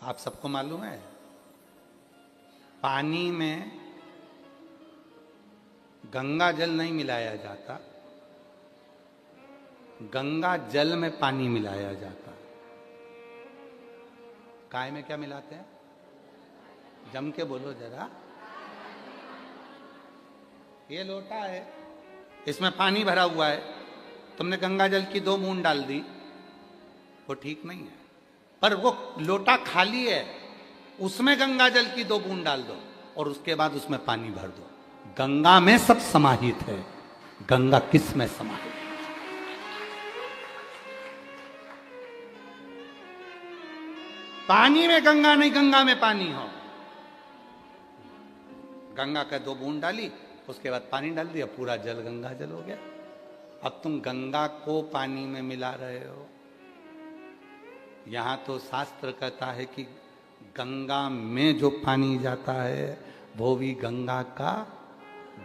आप सबको मालूम है पानी में गंगा जल नहीं मिलाया जाता, गंगा जल में पानी मिलाया जाता। काय में क्या मिलाते हैं? जम के बोलो जरा। ये लोटा है, इसमें पानी भरा हुआ है, तुमने गंगा जल की 2 बूंद डाल दी, वो ठीक नहीं है। पर वो लोटा खाली है, उसमें गंगा जल की 2 बूंद डाल दो और उसके बाद उसमें पानी भर दो। गंगा में सब समाहित है, गंगा किस में समाहित है? पानी में गंगा नहीं, गंगा में पानी हो। गंगा का 2 बूंद डाली, उसके बाद पानी डाल दिया, पूरा जल गंगा जल हो गया। अब तुम गंगा को पानी में मिला रहे हो। यहां तो शास्त्र कहता है कि गंगा में जो पानी जाता है वो भी गंगा का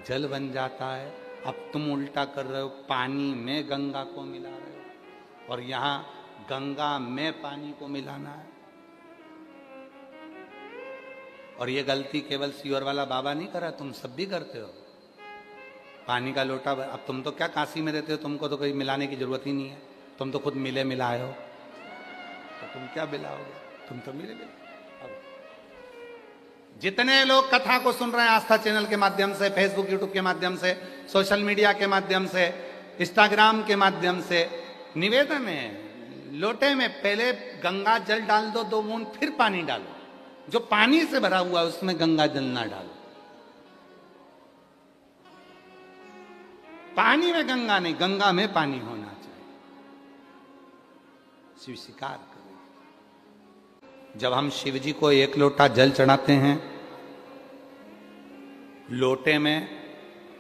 जल बन जाता है। अब तुम उल्टा कर रहे हो, पानी में गंगा को मिला रहे हो और यहां गंगा में पानी को मिलाना है। और ये गलती केवल सीवर वाला बाबा नहीं कर रहा, तुम सब भी करते हो। पानी का लोटा, अब तुम तो क्या काशी में रहते हो, तुमको तो कोई मिलाने की जरूरत ही नहीं है, तुम तो खुद मिले मिलाए हो, तो तुम क्या मिलाओगे? तुम तो मिले मिले। जितने लोग कथा को सुन रहे हैं आस्था चैनल के माध्यम से, फेसबुक यूट्यूब के माध्यम से, सोशल मीडिया के माध्यम से, इंस्टाग्राम के माध्यम से, निवेदन है, लोटे में पहले गंगा जल डाल दो 2 बूंद, फिर पानी डालो। जो पानी से भरा हुआ है उसमें गंगा जल ना डालो। पानी में गंगा नहीं, गंगा में पानी होना चाहिए। शिव स्वीकार करें। जब हम शिव जी को 1 लोटा जल चढ़ाते हैं, लोटे में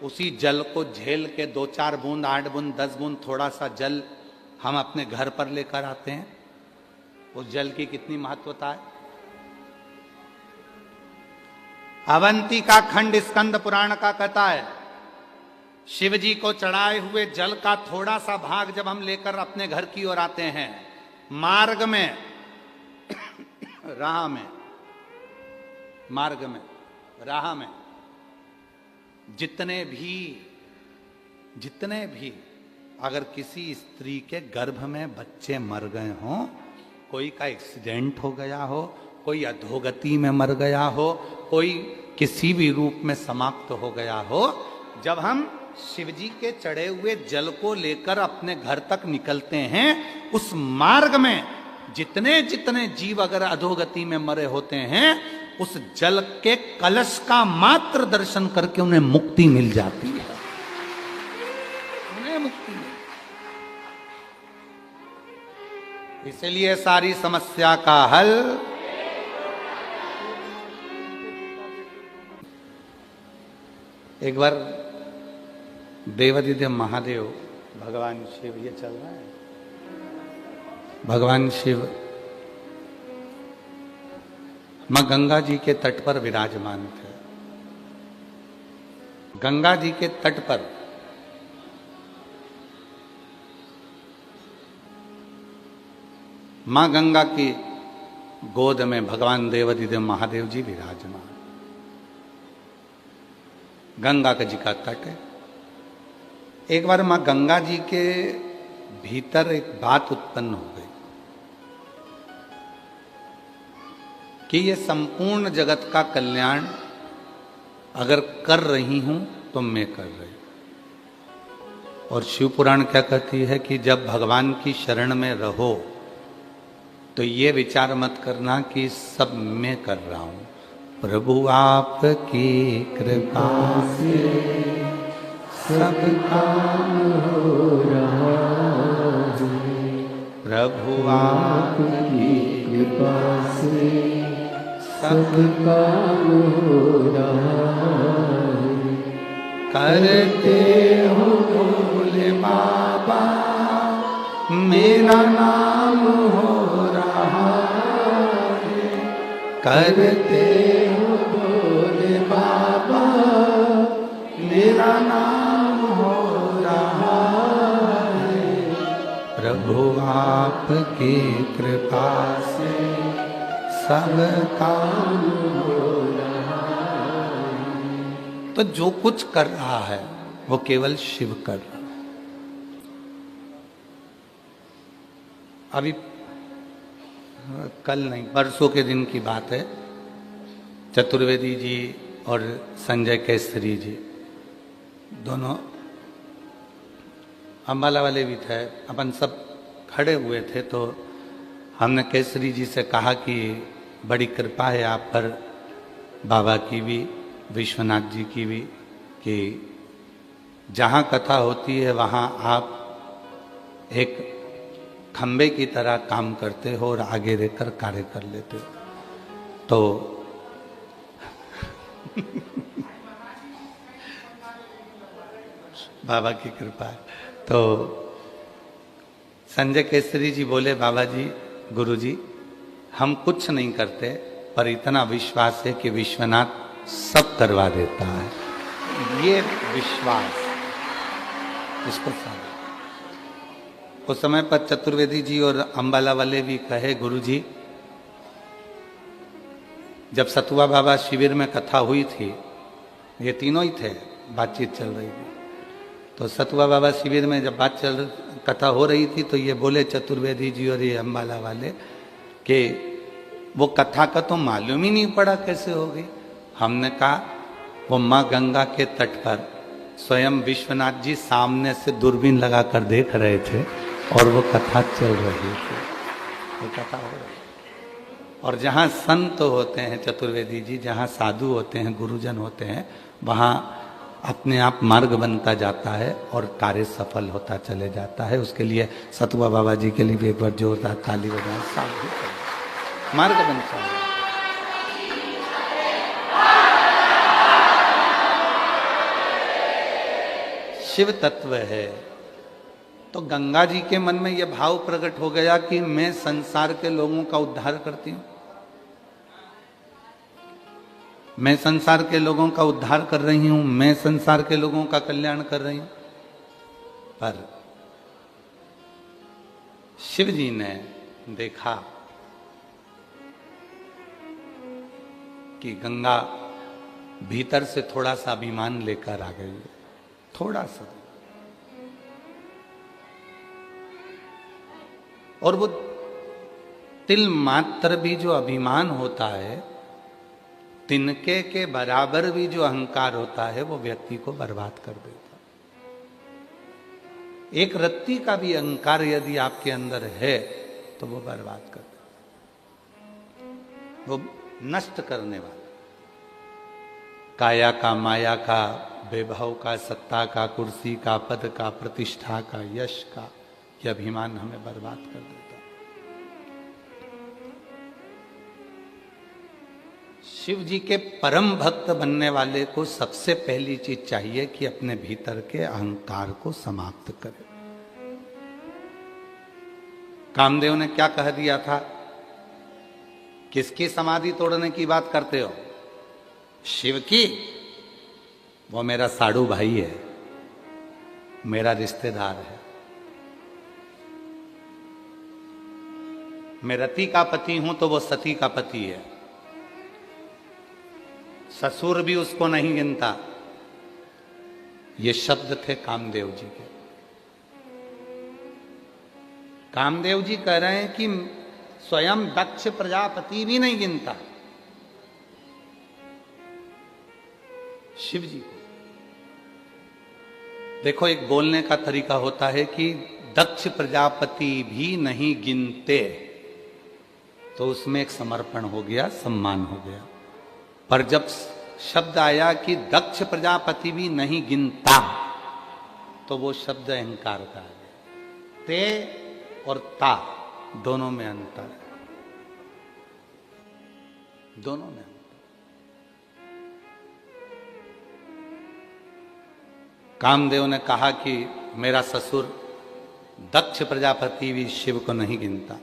उसी जल को झेल के 2-4 बूंद, 8 बूंद, 10 बूंद, थोड़ा सा जल हम अपने घर पर लेकर आते हैं। उस जल की कितनी महत्वता है। अवंती का खंड स्कंद पुराण का कहता है, शिव जी को चढ़ाए हुए जल का थोड़ा सा भाग जब हम लेकर अपने घर की ओर आते हैं, मार्ग में राह में जितने भी अगर किसी स्त्री के गर्भ में बच्चे मर गए हों, कोई का एक्सीडेंट हो गया हो, कोई अधोगति में मर गया हो, कोई किसी भी रूप में समाप्त हो गया हो, जब हम शिवजी के चढ़े हुए जल को लेकर अपने घर तक निकलते हैं, उस मार्ग में जितने जितने जीव अगर अधोगति में मरे होते हैं, उस जल के कलश का मात्र दर्शन करके उन्हें मुक्ति मिल जाती है। उन्हें मुक्ति मिल, इसलिए सारी समस्या का हल एक बार देवादिदेव महादेव भगवान शिव, ये चल रहा है, भगवान शिव मां गंगा जी के तट पर विराजमान थे। गंगा जी के तट पर मां गंगा की गोद में भगवान देवादिदेव महादेव जी विराजमान। गंगा जी का तट है। एक बार मां गंगा जी के भीतर एक बात उत्पन्न हो गई कि ये संपूर्ण जगत का कल्याण अगर कर रही हूं तो मैं कर रही हूं। और शिव पुराण क्या कहती है कि जब भगवान की शरण में रहो तो ये विचार मत करना कि सब मैं कर रहा हूं। प्रभु आपकी कृपा से सब काम हो रहा है। प्रभु आपकी कृपा से सब काम हो रहा है। करते हो भोले बाबा मेरा नाम हो रहा है। करते हो भोले बाबा मेरा नाम हो रहा है। प्रभु आपकी कृपा से सब काम हो रहा है। तो जो कुछ कर रहा है वो केवल शिव कर रहा है। अभी कल नहीं, परसों के दिन की बात है, चतुर्वेदी जी और संजय केसरी जी दोनों, अम्बाला वाले भी थे, अपन सब खड़े हुए थे। तो हमने केसरी जी से कहा कि बड़ी कृपा है आप पर, बाबा की भी, विश्वनाथ जी की भी, कि जहाँ कथा होती है वहाँ आप एक खंबे की तरह काम करते हो और आगे रहकर कार्य कर लेते हो। तो बाबा की कृपा है। तो संजय केसरी जी बोले, बाबा जी, गुरु जी, हम कुछ नहीं करते, पर इतना विश्वास है कि विश्वनाथ सब करवा देता है। ये विश्वास, इसको साथ। उस समय पर चतुर्वेदी जी और अम्बाला वाले भी कहे, गुरु जी, जब सतुआ बाबा शिविर में कथा हुई थी, ये तीनों ही थे, बातचीत चल रही थी। तो सतुआ बाबा शिविर में जब कथा हो रही थी तो ये बोले चतुर्वेदी जी और ये अम्बाला वाले कि वो कथा का तो मालूम ही नहीं पड़ा कैसे हो गई। हमने कहा वो माँ गंगा के तट पर स्वयं विश्वनाथ जी सामने से दूरबीन लगाकर देख रहे थे और वो कथा चल रही थी, वो कथा हो रही। और जहाँ संत होते हैं चतुर्वेदी जी, जहाँ साधु होते हैं, गुरुजन होते हैं, वहाँ अपने आप मार्ग बनता जाता है और कार्य सफल होता चले जाता है। उसके लिए सतुआ बाबा जी के लिए भी एक बार जोरदार ताली बजाएं। साधु मार्ग बनता है। शिव तत्व है। तो गंगा जी के मन में यह भाव प्रकट हो गया कि मैं संसार के लोगों का उद्धार करती हूं, मैं संसार के लोगों का उद्धार कर रही हूं, मैं संसार के लोगों का कल्याण कर रही हूं। पर शिव जी ने देखा कि गंगा भीतर से थोड़ा सा अभिमान लेकर आ गई है, थोड़ा सा। और वो तिल मात्र भी जो अभिमान होता है, तिनके के बराबर भी जो अहंकार होता है, वो व्यक्ति को बर्बाद कर देता। एक रत्ती का भी अहंकार यदि आपके अंदर है तो वो बर्बाद कर देता, वो नष्ट करने वाला। काया का, माया का, वैभव का, सत्ता का, कुर्सी का, पद का, प्रतिष्ठा का, यश का, यह अभिमान हमें बर्बाद कर देता। शिव जी के परम भक्त बनने वाले को सबसे पहली चीज चाहिए कि अपने भीतर के अहंकार को समाप्त करे। कामदेव ने क्या कह दिया था? किसकी समाधि तोड़ने की बात करते हो? शिव की। वो मेरा साड़ू भाई है, मेरा रिश्तेदार है। मैं रति का पति हूं तो वो सती का पति है। ससुर भी उसको नहीं गिनता। ये शब्द थे कामदेव जी के। कामदेव जी कह रहे हैं कि स्वयं दक्ष प्रजापति भी नहीं गिनता शिव जी को। देखो, एक बोलने का तरीका होता है कि दक्ष प्रजापति भी नहीं गिनते, तो उसमें एक समर्पण हो गया, सम्मान हो गया। पर जब शब्द आया कि दक्ष प्रजापति भी नहीं गिनता, तो वो शब्द अहंकार का है। ते और ता दोनों में अंतर है, दोनों में अंतर। कामदेव ने कहा कि मेरा ससुर दक्ष प्रजापति भी शिव को नहीं गिनता।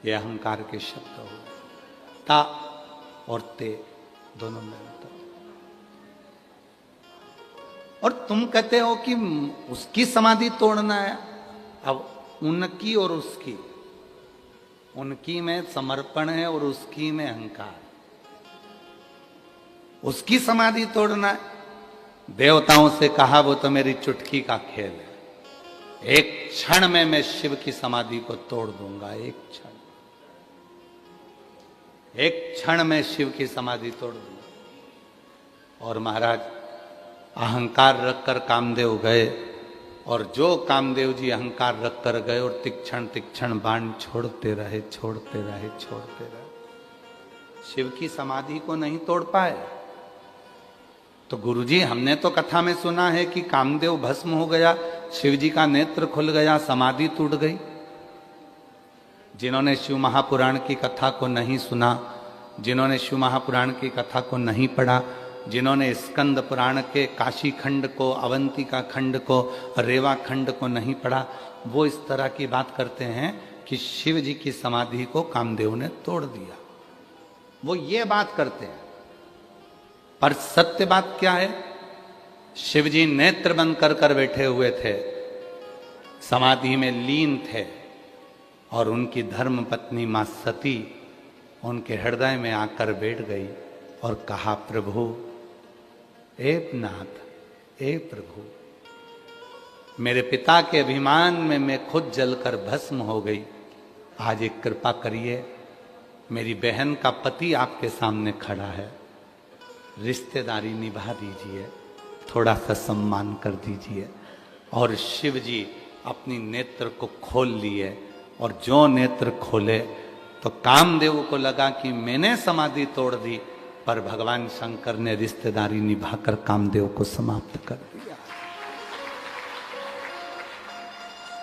ये अहंकार के शब्द हो। ता और ते दोनों में अंतर। और तुम कहते हो कि उसकी समाधि तोड़ना है। अब उनकी और उसकी, उनकी में समर्पण है और उसकी में अहंकार। उसकी समाधि तोड़ना है। देवताओं से कहा वो तो मेरी चुटकी का खेल है, एक क्षण में मैं शिव की समाधि को तोड़ दूंगा। एक क्षण में शिव की समाधि तोड़ दूंगा। और महाराज अहंकार रखकर कामदेव गए, और जो कामदेव जी अहंकार रखकर गए और तीक्ष्ण तीक्ष्ण बाण छोड़ते रहे, छोड़ते रहे, छोड़ते रहे, शिव की समाधि को नहीं तोड़ पाए। तो गुरुजी हमने तो कथा में सुना है कि कामदेव भस्म हो गया, शिव जी का नेत्र खुल गया, समाधि टूट गई। जिन्होंने शिव महापुराण की कथा को नहीं सुना, जिन्होंने शिव महापुराण की कथा को नहीं पढ़ा, जिन्होंने स्कंद पुराण के काशी खंड को, अवंतिका खंड को, रेवा खंड को नहीं पढ़ा, वो इस तरह की बात करते हैं कि शिव जी की समाधि को कामदेव ने तोड़ दिया। वो ये बात करते हैं, पर सत्य बात क्या है? शिव जी नेत्र बंद कर बैठे हुए थे, समाधि में लीन थे, और उनकी धर्म पत्नी मां सती उनके हृदय में आकर बैठ गई और कहा, प्रभु, ए नाथ, ए प्रभु, मेरे पिता के अभिमान में मैं खुद जलकर भस्म हो गई, आज एक कृपा करिए, मेरी बहन का पति आपके सामने खड़ा है, रिश्तेदारी निभा दीजिए, थोड़ा सा सम्मान कर दीजिए। और शिव जी अपनी नेत्र को खोल लिए, और जो नेत्र खोले तो कामदेव को लगा कि मैंने समाधि तोड़ दी, पर भगवान शंकर ने रिश्तेदारी निभाकर कामदेव को समाप्त कर दिया।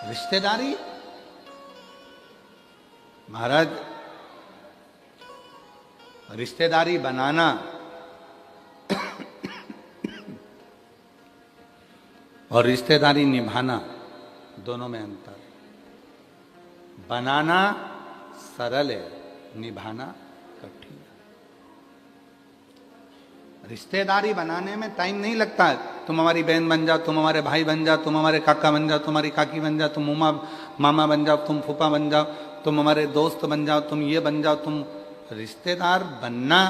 रिश्तेदारी महाराज, रिश्तेदारी बनाना और रिश्तेदारी निभाना दोनों में अंतर है। बनाना सरल है, निभाना कठिन है। रिश्तेदारी बनाने में टाइम नहीं लगता है। तुम हमारी बहन बन जाओ, तुम हमारे भाई बन जाओ, तुम हमारे काका बन जाओ, तुम्हारी काकी बन जाओ, तुम मामा बन जाओ, तुम फूफा बन जाओ, तुम हमारे दोस्त बन जाओ, तुम ये बन जाओ, तुम। रिश्तेदार बनना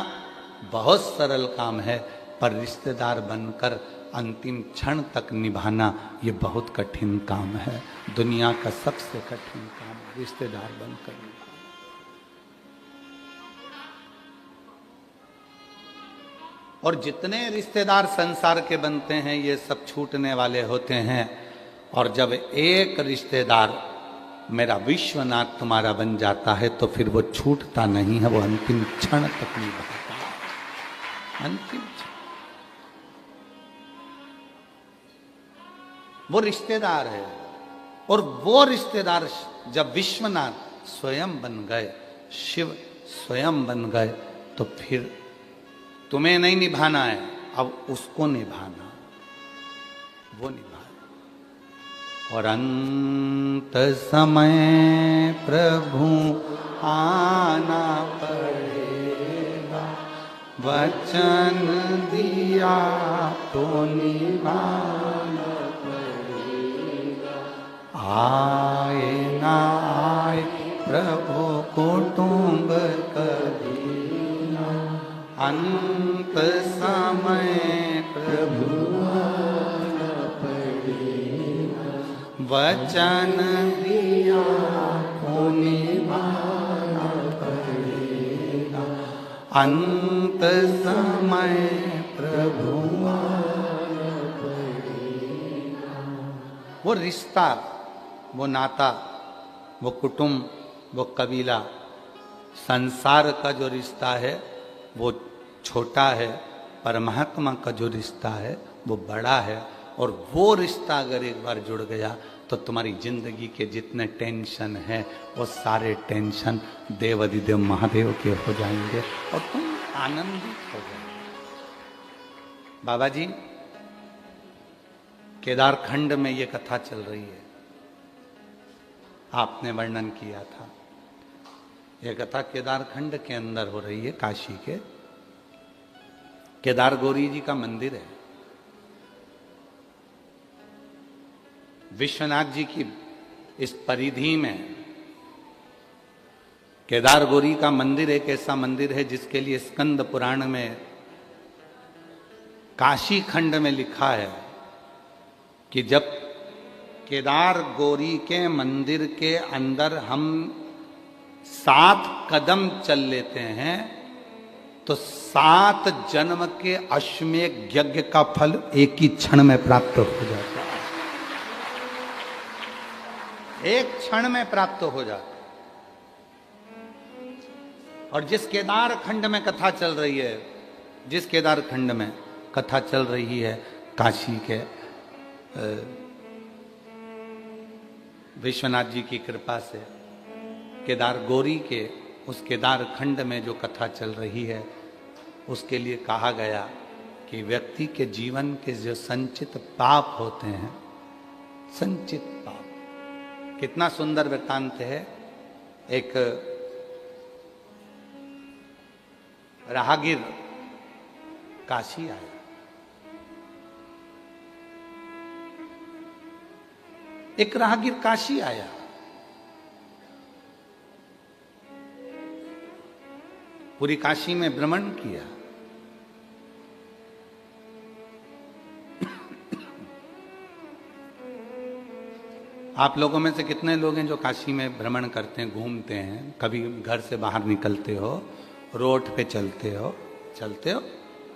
बहुत सरल काम है, पर रिश्तेदार बनकर अंतिम क्षण तक निभाना ये बहुत कठिन काम है। दुनिया का सबसे कठिन काम रिश्तेदार बनकर निभाना। और जितने रिश्तेदार संसार के बनते हैं ये सब छूटने वाले होते हैं। और जब एक रिश्तेदार मेरा विश्वनाथ तुम्हारा बन जाता है तो फिर वो छूटता नहीं है, वो अंतिम क्षण तक निभाता है, अंतिम क्षण। वो रिश्तेदार है। और वो रिश्तेदार जब विश्वनाथ स्वयं बन गए, शिव स्वयं बन गए, तो फिर तुम्हें नहीं निभाना है, अब उसको निभाना, वो निभाए। और अंत समय प्रभु आना पड़ेगा, वचन दिया तो निभाना पड़ेगा। आए ना आए प्रभु कुटुंब कभी ना, अंत समय प्रभु आना पड़ेगा, वचन दिया तो निभाना पड़ेगा। अंत समय प्रभु आना पड़ेगा। वो रिश्ता, वो नाता, वो कुटुंब, वो कबीला, संसार का जो रिश्ता है वो छोटा है, परमात्मा का जो रिश्ता है वो बड़ा है। और वो रिश्ता अगर एक बार जुड़ गया तो तुम्हारी जिंदगी के जितने टेंशन हैं वो सारे टेंशन देव अधिदेव महादेव के हो जाएंगे और तुम आनंदित हो जाओगे। बाबा जी, केदारखंड में ये कथा चल रही है, आपने वर्णन किया था। यह कथा केदारखंड के अंदर हो रही है, काशी के केदार गौरी जी का मंदिर है। विश्वनाथ जी की इस परिधि में केदार गौरी का मंदिर एक ऐसा मंदिर है जिसके लिए स्कंद पुराण में, काशी खंड में लिखा है कि जब केदार गौरी के मंदिर के अंदर हम 7 कदम चल लेते हैं तो 7 जन्म के अश्वमेध यज्ञ का फल एक ही क्षण में प्राप्त हो जाता है। एक क्षण में प्राप्त हो जाता है। और जिस केदार खंड में कथा चल रही है, जिस केदार खंड में कथा चल रही है काशी के विश्वनाथ जी की कृपा से, केदार गौरी के उस केदार खंड में जो कथा चल रही है, उसके लिए कहा गया कि व्यक्ति के जीवन के जो संचित पाप होते हैं, संचित पाप, कितना सुंदर वृत्तांत है। एक राहगीर काशी आया, एक राहगीर काशी आया, पूरी काशी में भ्रमण किया। आप लोगों में से कितने लोग हैं जो काशी में भ्रमण करते हैं, घूमते हैं, कभी घर से बाहर निकलते हो, रोड पे चलते हो?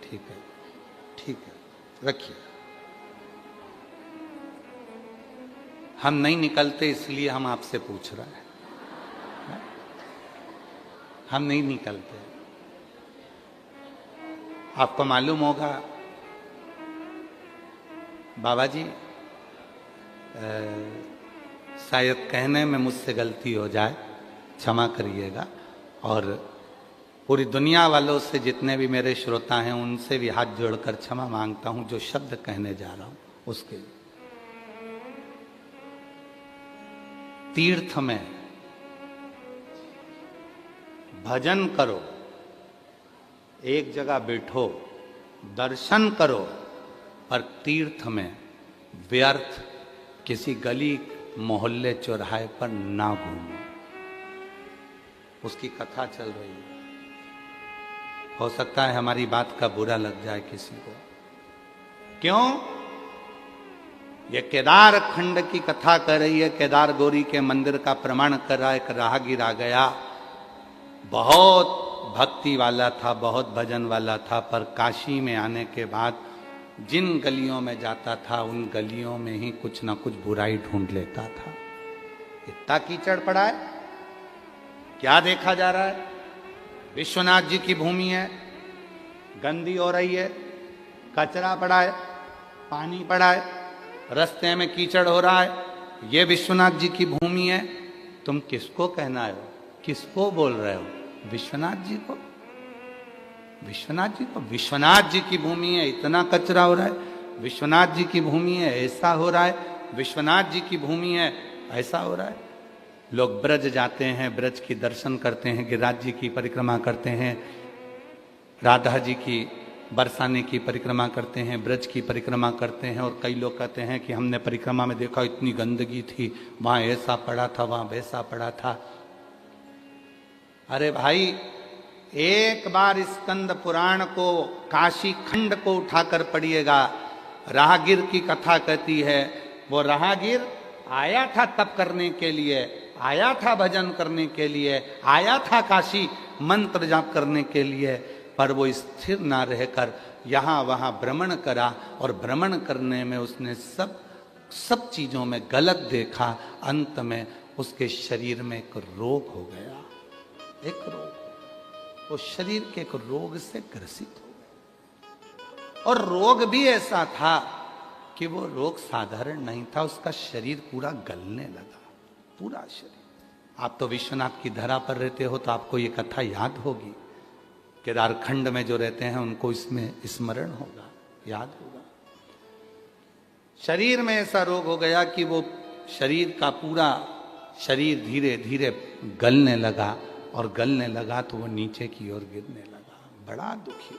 ठीक है, ठीक है, रखिए। हम नहीं निकलते इसलिए हम आपसे पूछ रहे हैं। हम नहीं निकलते। आपको मालूम होगा बाबा जी, शायद कहने में मुझसे गलती हो जाए, क्षमा करिएगा, और पूरी दुनिया वालों से, जितने भी मेरे श्रोता हैं, उनसे भी हाथ जोड़कर क्षमा मांगता हूं जो शब्द कहने जा रहा हूं उसके लिए। तीर्थ में भजन करो, एक जगह बैठो, दर्शन करो, पर तीर्थ में व्यर्थ किसी गली मोहल्ले चौराहे पर ना घूमो। उसकी कथा चल रही है, हो सकता है हमारी बात का बुरा लग जाए किसी को। क्यों? ये केदार खंड की कथा कर रही है, केदार गौरी के मंदिर का प्रमाण कर रहा है। एक राहगीर आ गया, बहुत भक्ति वाला था, बहुत भजन वाला था, पर काशी में आने के बाद जिन गलियों में जाता था उन गलियों में ही कुछ ना कुछ बुराई ढूंढ लेता था। इतना कीचड़ पड़ा है, क्या देखा जा रहा है? विश्वनाथ जी की भूमि है, गंदी हो रही है, कचरा पड़ा है, पानी पड़ा है, रास्ते में कीचड़ हो रहा है, ये विश्वनाथ जी की भूमि है। तुम किसको कहना हो? किसको बोल रहे हो? विश्वनाथ जी को? विश्वनाथ जी को? विश्वनाथ जी की भूमि है, इतना कचरा हो रहा है। विश्वनाथ जी की भूमि है, ऐसा हो रहा है। विश्वनाथ जी की भूमि है, ऐसा हो रहा है। लोग ब्रज जाते हैं, ब्रज की दर्शन करते हैं, गिरिराज जी की परिक्रमा करते हैं, राधा जी की बरसाने की परिक्रमा करते हैं, ब्रज की परिक्रमा करते हैं, और कई लोग कहते हैं कि हमने परिक्रमा में देखा इतनी गंदगी थी, वहां ऐसा पड़ा था, वहां वैसा पड़ा था। अरे भाई, एक बार स्कंद पुराण को, काशी खंड को उठाकर पढ़िएगा। राहगीर की कथा कहती है, वो राहगीर आया था तप करने के लिए, आया था भजन करने के लिए, आया था काशी मंत्र जाप करने के लिए, पर वो स्थिर ना रहकर यहाँ वहाँ भ्रमण करा, और भ्रमण करने में उसने सब चीजों में गलत देखा। अंत में उसके शरीर में एक रोग हो गया, एक रोग, वो शरीर के एक रोग से ग्रसित हो गया। और रोग भी ऐसा था कि वो रोग साधारण नहीं था, उसका शरीर पूरा गलने लगा, पूरा शरीर। आप तो विश्वनाथ की धरा पर रहते हो तो आपको ये कथा याद होगी। केदार खंड में जो रहते हैं उनको इसमें स्मरण होगा, याद होगा। शरीर में ऐसा रोग हो गया कि वो शरीर का पूरा शरीर धीरे धीरे गलने लगा, और गलने लगा तो वो नीचे की ओर गिरने लगा। बड़ा दुखी।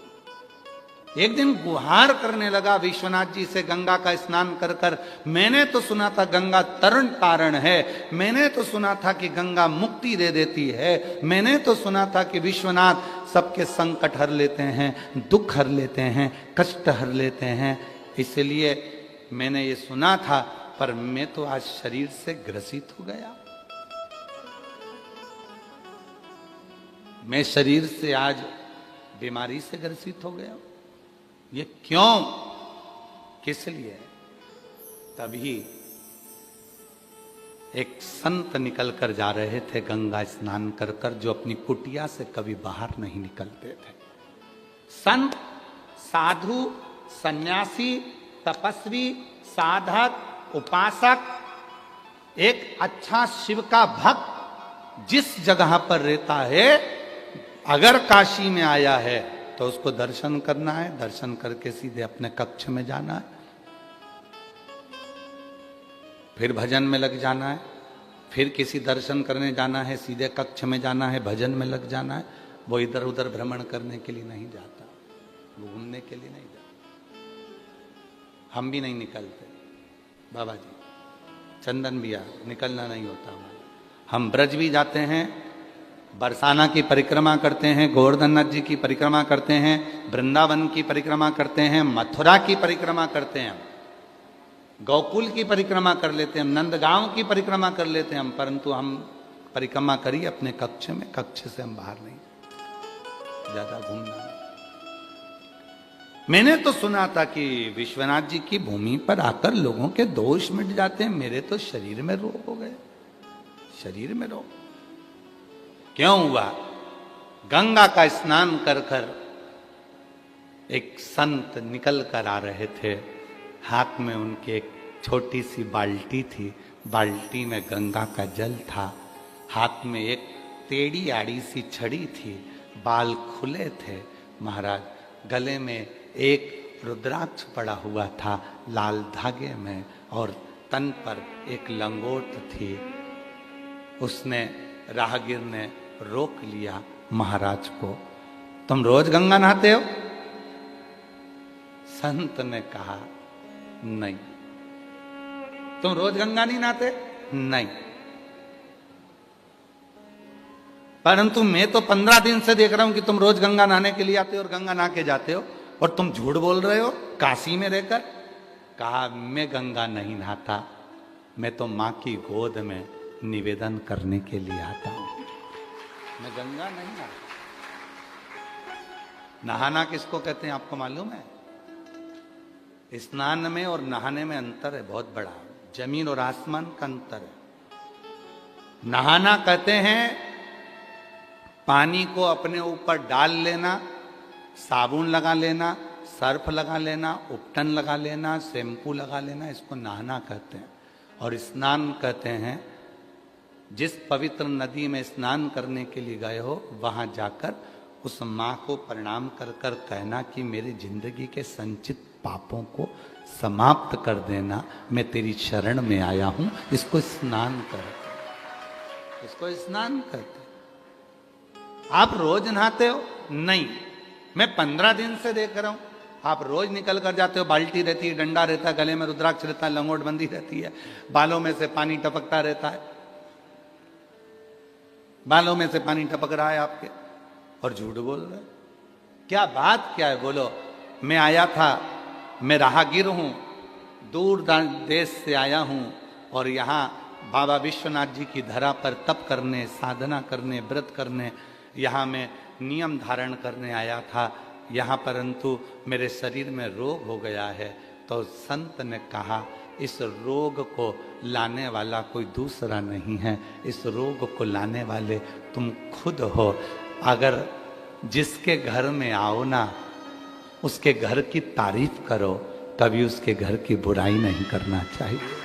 एक दिन गुहार करने लगा विश्वनाथ जी से गंगा का स्नान कर कर, मैंने तो सुना था गंगा तरण तारण है, मैंने तो सुना था कि गंगा मुक्ति दे देती है, मैंने तो सुना था कि विश्वनाथ सबके संकट हर लेते हैं, दुख हर लेते हैं, कष्ट हर लेते हैं, इसलिए मैंने ये सुना था, पर मैं तो आज शरीर से ग्रसित हो गया। मैं शरीर से आज बीमारी से ग्रसित हो गया। ये क्यों, किस लिए? तभी एक संत निकल कर जा रहे थे गंगा स्नान कर कर, जो अपनी कुटिया से कभी बाहर नहीं निकलते थे। संत, साधु, सन्यासी, तपस्वी, साधक, उपासक, एक अच्छा शिव का भक्त जिस जगह पर रहता है, अगर काशी में आया है तो उसको दर्शन करना है, दर्शन करके सीधे अपने कक्ष में जाना है, फिर भजन में लग जाना है, फिर किसी दर्शन करने जाना है, सीधे कक्ष में जाना है, भजन में लग जाना है। वो इधर उधर भ्रमण करने के लिए नहीं जाता, घूमने के लिए नहीं जाता। हम भी नहीं निकलते बाबा जी, चंदन भैया, निकलना नहीं होता हमारा। हम ब्रज भी जाते हैं, बरसाना की परिक्रमा करते हैं, गोवर्धन नाथ जी की परिक्रमा करते हैं, वृंदावन की परिक्रमा करते हैं, मथुरा की परिक्रमा करते हैं, गोकुल की परिक्रमा कर लेते हैं, नंदगांव की परिक्रमा कर लेते हैं हम, परंतु हम परिक्रमा करिए अपने कक्ष में, कक्ष से हम बाहर नहीं, ज्यादा घूमना नहीं। मैंने तो सुना था कि विश्वनाथ जी की भूमि पर आकर लोगों के दोष मिट जाते हैं, मेरे तो शरीर में रोग हो गए, शरीर में रोग। क्यों हुआ? गंगा का स्नान कर कर एक संत निकल कर आ रहे थे, हाथ में उनके एक छोटी सी बाल्टी थी, बाल्टी में गंगा का जल था, हाथ में एक टेढ़ी आड़ी सी छड़ी थी, बाल खुले थे महाराज, गले में एक रुद्राक्ष पड़ा हुआ था लाल धागे में, और तन पर एक लंगोट थी। उसने, राहगीर ने रोक लिया महाराज को, तुम रोज गंगा नहाते हो? संत ने कहा नहीं। तुम रोज गंगा नहीं नहाते? नहीं। परंतु मैं तो 15 दिन से देख रहा हूं कि तुम रोज गंगा नहाने के लिए आते हो और गंगा नहा के जाते हो, और तुम झूठ बोल रहे हो काशी में रहकर। कहा मैं गंगा नहीं नहाता, मैं तो मां की गोद में निवेदन करने के लिए आता हूं, मैं गंगा नहीं नहाता। नहाना किसको कहते हैं आपको मालूम है? स्नान में और नहाने में अंतर है बहुत बड़ा, जमीन और आसमान का अंतर है। नहाना कहते हैं पानी को अपने ऊपर डाल लेना, साबुन लगा लेना, सर्फ लगा लेना, उपटन लगा लेना, शैम्पू लगा लेना, इसको नहाना कहते हैं। और स्नान कहते हैं जिस पवित्र नदी में स्नान करने के लिए गए हो, वहां जाकर उस माँ को प्रणाम कर कर कहना कि मेरी जिंदगी के संचित पापों को समाप्त कर देना, मैं तेरी शरण में आया हूं। इसको स्नान कहते, इसको स्नान कहते। आप रोज नहाते हो? नहीं। मैं 15 दिन से देख रहा हूं आप रोज निकल कर जाते हो, बाल्टी रहती है, डंडा रहता है, गले में रुद्राक्ष रहता है, लंगोट बंदी रहती है, बालों में से पानी टपकता रहता है, बालों में से पानी टपक रहा है आपके, और झूठ बोल रहे। क्या बात क्या है? बोलो। मैं आया था, मैं राहगीर हूं, दूर देश से आया हूं, और यहाँ बाबा विश्वनाथ जी की धरा पर तप करने, साधना करने, व्रत करने, यहाँ मैं नियम धारण करने आया था यहाँ, परंतु मेरे शरीर में रोग हो गया है। तो संत ने कहा इस रोग को लाने वाला कोई दूसरा नहीं है, इस रोग को लाने वाले तुम खुद हो। अगर जिसके घर में आओ ना, उसके घर की तारीफ करो, कभी उसके घर की बुराई नहीं करना चाहिए।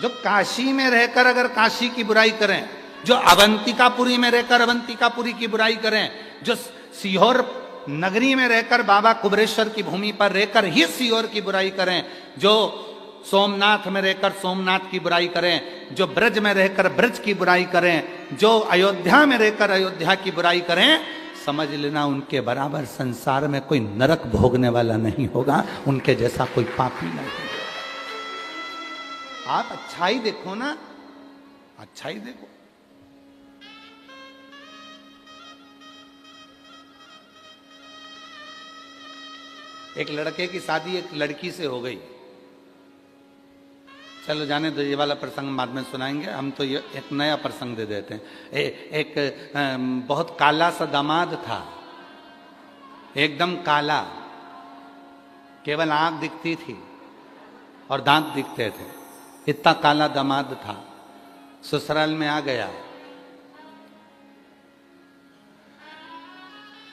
जो काशी में रहकर अगर काशी की बुराई करें, जो अवंतिकापुरी में रहकर अवंतिकापुरी की बुराई करें, जो सीहोर नगरी में रहकर बाबा कुबरेश्वर की भूमि पर रहकर ही सीहोर की बुराई करें, जो सोमनाथ में रहकर सोमनाथ की बुराई करें, जो ब्रज में रहकर ब्रज की बुराई करें, जो अयोध्या में रहकर अयोध्या की बुराई करें, समझ लेना उनके बराबर संसार में कोई नरक भोगने वाला नहीं होगा, उनके जैसा कोई पापी नहीं होगा। आप अच्छाई देखो ना, अच्छाई देखो। एक लड़के की शादी एक लड़की से हो गई, चलो जाने दो, ये वाला प्रसंग बाद में सुनाएंगे, हम तो ये एक नया प्रसंग दे देते हैं। एक बहुत काला सा दामाद था, एकदम काला, केवल आंख दिखती थी और दांत दिखते थे, इतना काला दामाद था। ससुराल में आ गया,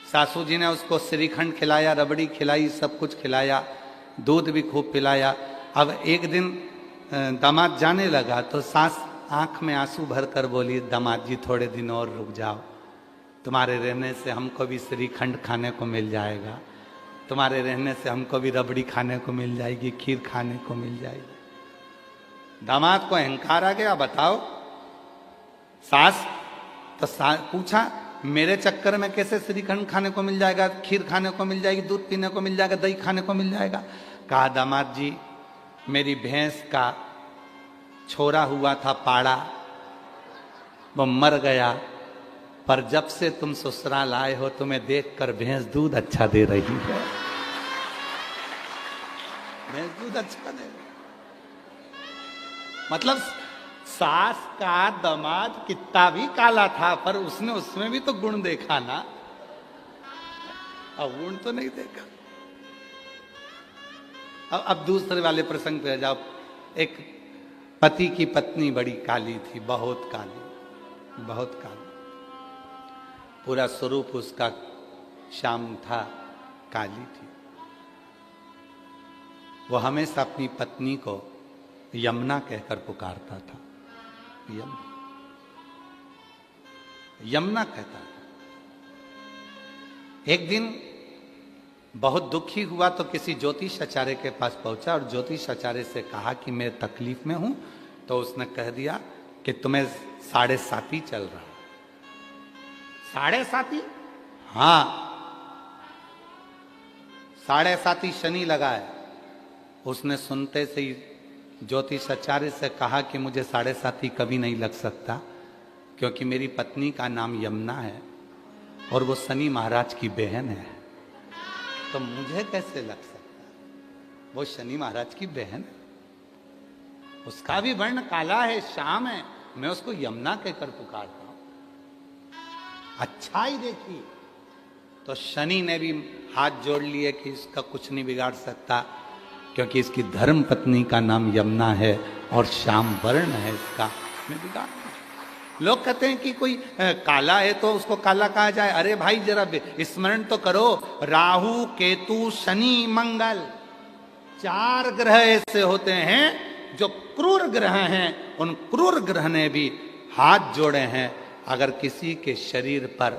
सासू जी ने उसको श्रीखंड खिलाया, रबड़ी खिलाई, सब कुछ खिलाया, दूध भी खूब पिलाया। अब एक दिन दामाद जाने लगा तो सास आंख में आंसू भरकर बोली, दामाद जी थोड़े दिन और रुक जाओ, तुम्हारे रहने से हमको भी श्रीखंड खाने को मिल जाएगा, तुम्हारे रहने से हमको भी रबड़ी खाने को मिल जाएगी, खीर खाने को मिल जाएगी। दामाद को अहंकार आ गया, बताओ सास तो पूछा, मेरे चक्कर में कैसे श्रीखंड खाने को मिल जाएगा, खीर खाने को मिल जाएगी, दूध पीने को मिल जाएगा, दही खाने को मिल जाएगा। कहा, दामाद जी मेरी भैंस का छोरा हुआ था पाड़ा, वो मर गया, पर जब से तुम ससुराल आए हो तुम्हें देखकर भैंस दूध अच्छा दे रही है, भैंस दूध अच्छा दे रही। मतलब सास का दामाद कितना भी काला था, पर उसने उसमें भी तो गुण देखा ना, अवगुण तो नहीं देखा। अब दूसरे वाले प्रसंग पे जाओ। एक पति की पत्नी बड़ी काली थी, बहुत काली, बहुत काली, पूरा स्वरूप उसका श्याम था, काली थी। वो हमेशा अपनी पत्नी को यमुना कहकर पुकारता था, यमुना कहता था। एक दिन बहुत दुखी हुआ तो किसी ज्योतिष आचार्य के पास पहुंचा और ज्योतिष आचार्य से कहा कि मैं तकलीफ में हूं, तो उसने कह दिया कि तुम्हें 7.5 चल रहा है। 7.5? हाँ, 7.5 शनि लगा है। उसने सुनते से ही ज्योतिष आचार्य से कहा कि मुझे 7.5 कभी नहीं लग सकता, क्योंकि मेरी पत्नी का नाम यमुना है और वो शनि महाराज की बहन है, तो मुझे कैसे लग सकता? वो शनि महाराज की बहन है, उसका भी वर्ण काला है, श्याम है, मैं उसको यमुना कहकर पुकारता हूं। अच्छा ही देखिए, तो शनि ने भी हाथ जोड़ लिए कि इसका कुछ नहीं बिगाड़ सकता, क्योंकि इसकी धर्म पत्नी का नाम यमुना है और श्याम वर्ण है इसका, मैं बिगाड़। लोग कहते हैं कि कोई काला है तो उसको काला कहा जाए। अरे भाई जरा स्मरण तो करो, राहु केतु शनि मंगल 4 ग्रह ऐसे होते हैं जो क्रूर ग्रह हैं, उन क्रूर ग्रह ने भी हाथ जोड़े हैं। अगर किसी के शरीर पर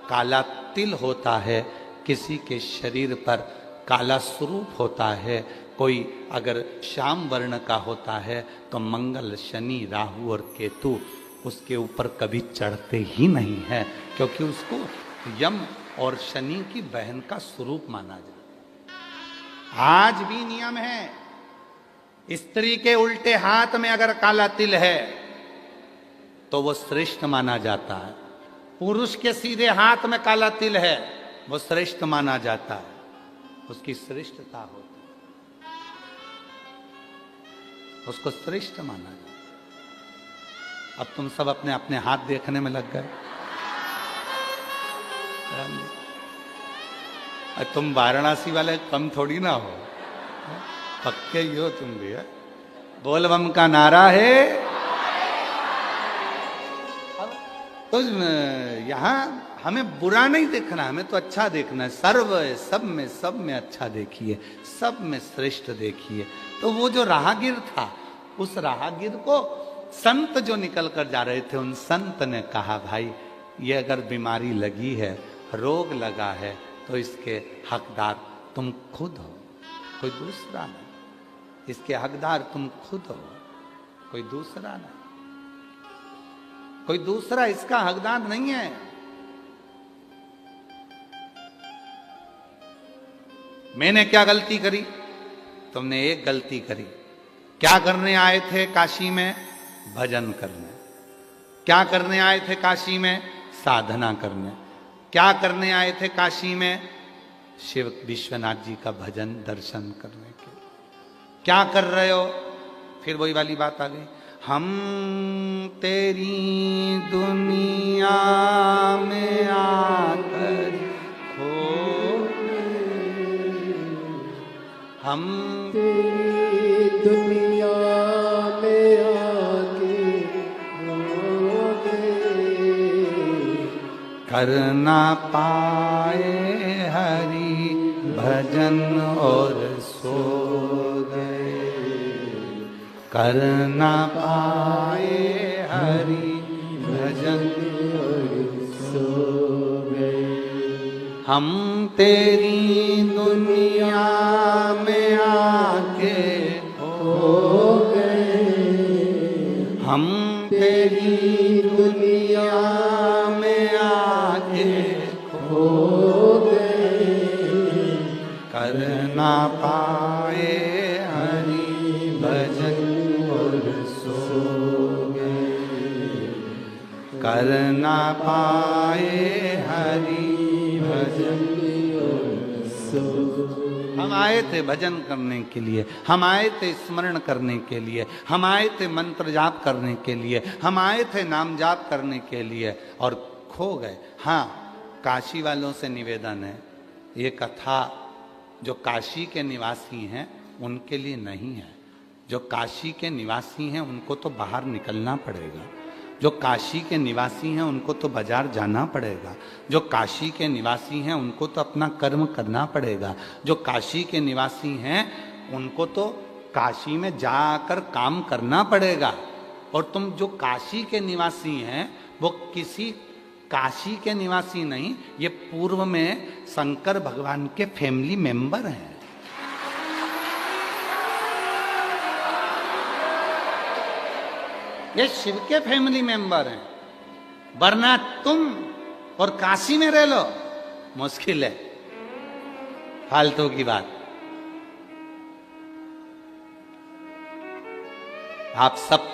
काला तिल होता है, किसी के शरीर पर काला स्वरूप होता है, कोई अगर श्याम वर्ण का होता है, तो मंगल शनि राहु और केतु उसके ऊपर कभी चढ़ते ही नहीं है, क्योंकि उसको यम और शनि की बहन का स्वरूप माना जाता है। आज भी नियम है, स्त्री के उल्टे हाथ में अगर काला तिल है तो वो श्रेष्ठ माना जाता है, पुरुष के सीधे हाथ में काला तिल है वो श्रेष्ठ माना जाता है, उसकी श्रेष्ठता होती है, उसको श्रेष्ठ माना जाता है। अब तुम सब अपने अपने हाथ देखने में लग गए। तुम वाराणसी वाले कम थोड़ी ना हो, पक्के ही हो तुम भी है। बोल बम का नारा है। तो यहाँ हमें बुरा नहीं देखना, हमें तो अच्छा देखना है। सर्व है, सब में अच्छा देखिए, सब में श्रेष्ठ देखिए। तो वो जो राहगीर था, उस राहगीर को संत जो निकल कर जा रहे थे, उन संत ने कहा, भाई ये अगर बीमारी लगी है, रोग लगा है, तो इसके हकदार तुम खुद हो, कोई दूसरा नहीं। इसके हकदार तुम खुद हो, कोई दूसरा नहीं। कोई दूसरा इसका हकदार नहीं है। मैंने क्या गलती करी? तुमने एक गलती करी। क्या करने आए थे काशी में? भजन करने। क्या करने आए थे काशी में? साधना करने। क्या करने आए थे काशी में? शिव विश्वनाथ जी का भजन दर्शन करने के। क्या कर रहे हो? फिर वही वाली बात आ गई, हम तेरी दुनिया में आकर खो गए, हम तेरी दुनिया में आके खो गए, कर ना पाए हरि भजन और सो गए, कर ना पाए हरि भजन और सो गए। हम तेरी दुनिया में आके खो गए, हम तेरी दुनिया में आके खो गए, कर ना पाए हरि भजन और सो गए, कर ना पाए हरि भजन और सो। हम आए थे भजन करने के लिए, हम आए थे स्मरण करने के लिए, हम आए थे मंत्र जाप करने के लिए, हम आए थे नाम जाप करने के लिए और खो गए। हाँ, काशी वालों से निवेदन है, ये कथा जो काशी के निवासी हैं उनके लिए नहीं है। जो काशी के निवासी हैं उनको तो बाहर निकलना पड़ेगा, जो काशी के निवासी हैं उनको तो बाजार जाना पड़ेगा, जो काशी के निवासी हैं उनको तो अपना कर्म करना पड़ेगा, जो काशी के निवासी हैं उनको तो काशी में जाकर काम करना पड़ेगा। और तुम जो काशी के निवासी हैं वो किसी काशी के निवासी नहीं, ये पूर्व में शंकर भगवान के फैमिली मेंबर हैं। ये शिव के फैमिली मेंबर हैं, वरना तुम और काशी में रह लो मुश्किल है, फालतू की बात। आप सब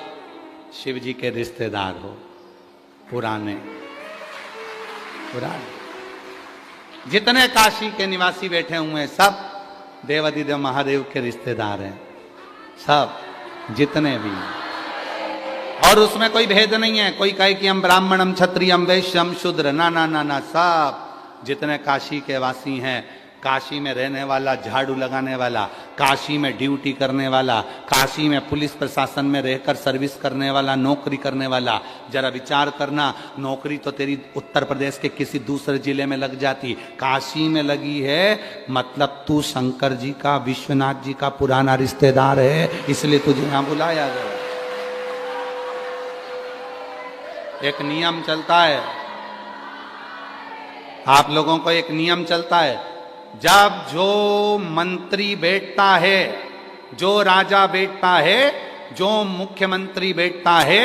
शिव जी के रिश्तेदार हो, पुराने पुराने जितने काशी के निवासी बैठे हुए हैं सब देवादिदेव महादेव के रिश्तेदार हैं, सब जितने भी हैं। और उसमें कोई भेद नहीं है, कोई कहे कि हम ब्राह्मण, हम क्षत्रिय, हम वैश्य, हम शूद्र, ना ना ना ना, सब जितने काशी के वासी हैं, काशी में रहने वाला, झाड़ू लगाने वाला, काशी में ड्यूटी करने वाला, काशी में पुलिस प्रशासन में रहकर सर्विस करने वाला, नौकरी करने वाला, जरा विचार करना, नौकरी तो तेरी उत्तर प्रदेश के किसी दूसरे जिले में लग जाती, काशी में लगी है, मतलब तू शंकर जी का, विश्वनाथ जी का पुराना रिश्तेदार है, इसलिए तुझे यहां बुलाया गया। एक नियम चलता है, आप लोगों को एक नियम चलता है, जब जो मंत्री बैठता है, जो राजा बैठता है, जो मुख्यमंत्री बैठता है,